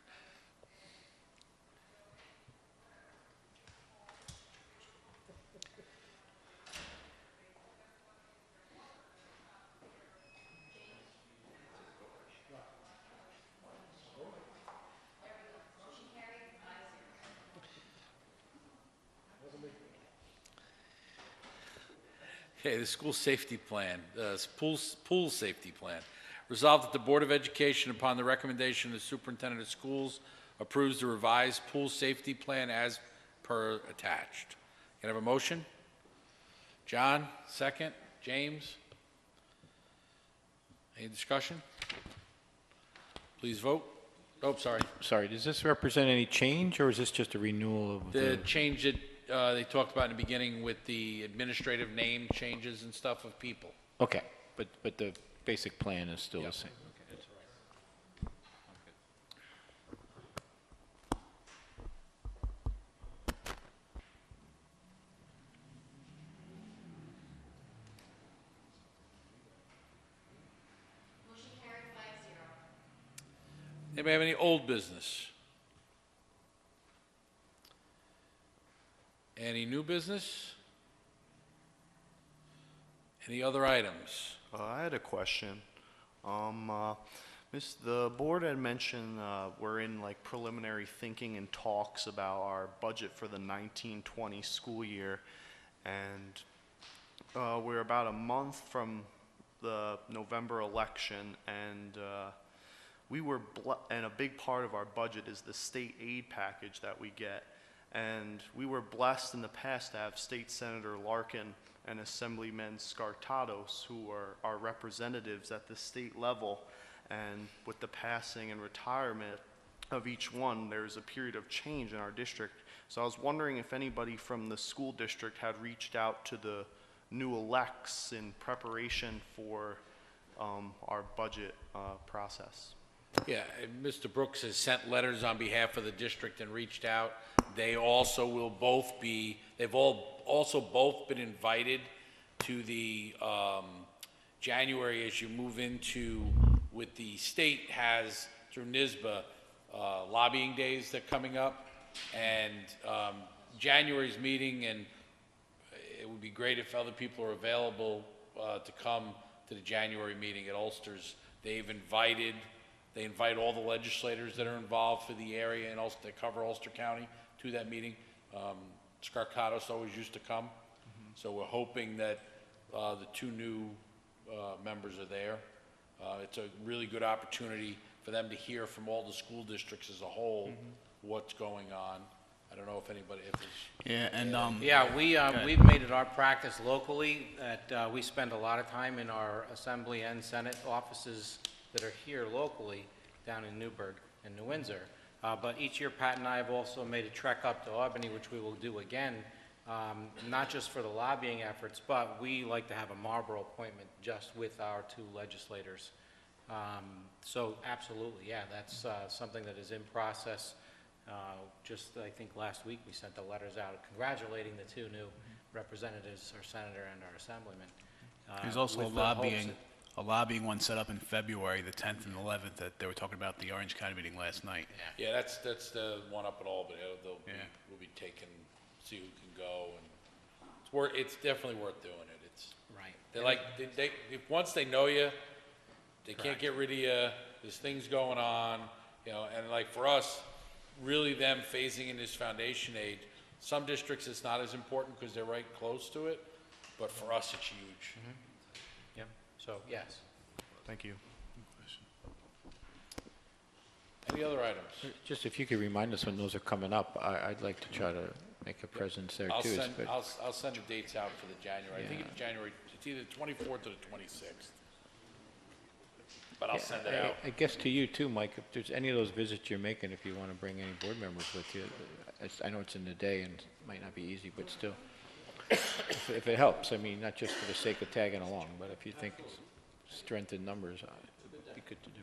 Okay, the school safety plan, pool safety plan. Resolved that the Board of Education, upon the recommendation of the superintendent of schools, approves the revised pool safety plan as per attached. Can I have a motion? John, second. James? Any discussion? Please vote. Oh, sorry. Sorry, does this represent any change, or is this just a renewal of The change that they talked about in the beginning with the administrative name changes and stuff of people. Okay, but the basic plan is still the same. Okay, that's all right. Anybody have any old business? Any new business? Any other items? I had a question. The board had mentioned we're in like preliminary thinking and talks about our budget for the 1920 school year, and we're about a month from the November election, and and a big part of our budget is the state aid package that we get. And we were blessed in the past to have State Senator Larkin and Assemblyman Scartatos, who are our representatives at the state level. And with the passing and retirement of each one, there's a period of change in our district. So I was wondering if anybody from the school district had reached out to the new elects in preparation for our budget process. Yeah, and Mr. Brooks has sent letters on behalf of the district and reached out. They also will both be, they've also both been invited to the January, as you move into, with the state has, through NISBA, lobbying days that are coming up. And January's meeting, and it would be great if other people are available to come to the January meeting at Ulster's. They invite all the legislators that are involved for the area and also that cover Ulster County to that meeting. Scarcatos always used to come. So we're hoping that the two new members are there. It's a really good opportunity for them to hear from all the school districts as a whole what's going on. I don't know if anybody, if there's... We've made it our practice locally that we spend a lot of time in our Assembly and Senate offices that are here locally down in Newburgh and New Windsor. But each year, Pat and I have also made a trek up to Albany, which we will do again, not just for the lobbying efforts, but we like to have a Marlboro appointment just with our two legislators. So absolutely, yeah, that's something that is in process. Just, I think last week, we sent the letters out congratulating the two new representatives, our senator and our assemblyman. There's also with the hopes a lobbying one set up in February, the 10th and 11th, that they were talking about the Orange County meeting last night. Yeah, that's the one up at Albany. We'll be taking, see who can go, and it's definitely worth doing it. It's Right. They like if once they know you, they can't get rid of you. There's things going on, and like for us, really them phasing in this foundation aid. Some districts it's not as important because they're right close to it, but for us it's huge. Yep, so, yes. Thank you. Any other items? Just if you could remind us when those are coming up, I'd like to try to make a presence there too. I'll send the dates out for the January. I think it's January. It's either the 24th or the 26th. But I'll send it out. I guess to you too, Mike, if there's any of those visits you're making, if you want to bring any board members with you, I know it's in the day and it might not be easy, but still, if it helps, I mean, not just for the sake of tagging along, but if you think it's strength in numbers, it'd be good to do.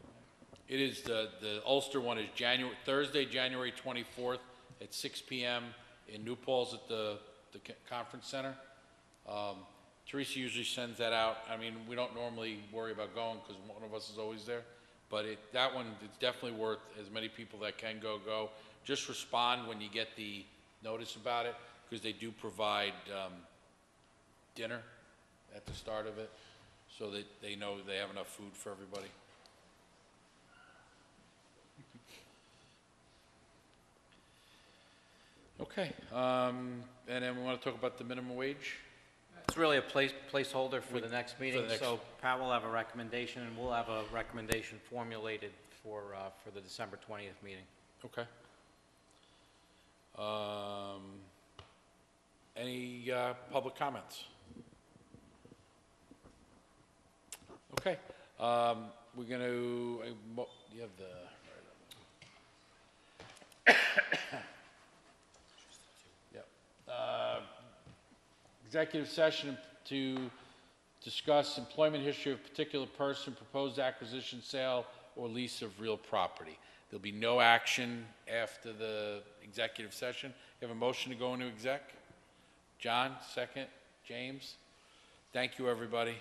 It is the Ulster one is Thursday, January 24th at 6 p.m. in New Paltz at the conference center. Teresa usually sends that out. I mean, we don't normally worry about going because one of us is always there. But that one, it's definitely worth as many people that can go. Just respond when you get the notice about it because they do provide dinner at the start of it so that they know they have enough food for everybody. Okay. And then we want to talk about the minimum wage. It's really a placeholder for the next meeting, so Pat will have a recommendation, and we'll have a recommendation formulated for the December 20th meeting. Okay. Any public comments? Okay. We're going to, you have the, yep. Executive session to discuss employment history of a particular person, proposed acquisition, sale, or lease of real property. There'll be no action after the executive session. You have a motion to go into exec? John, second. James? Thank you, everybody.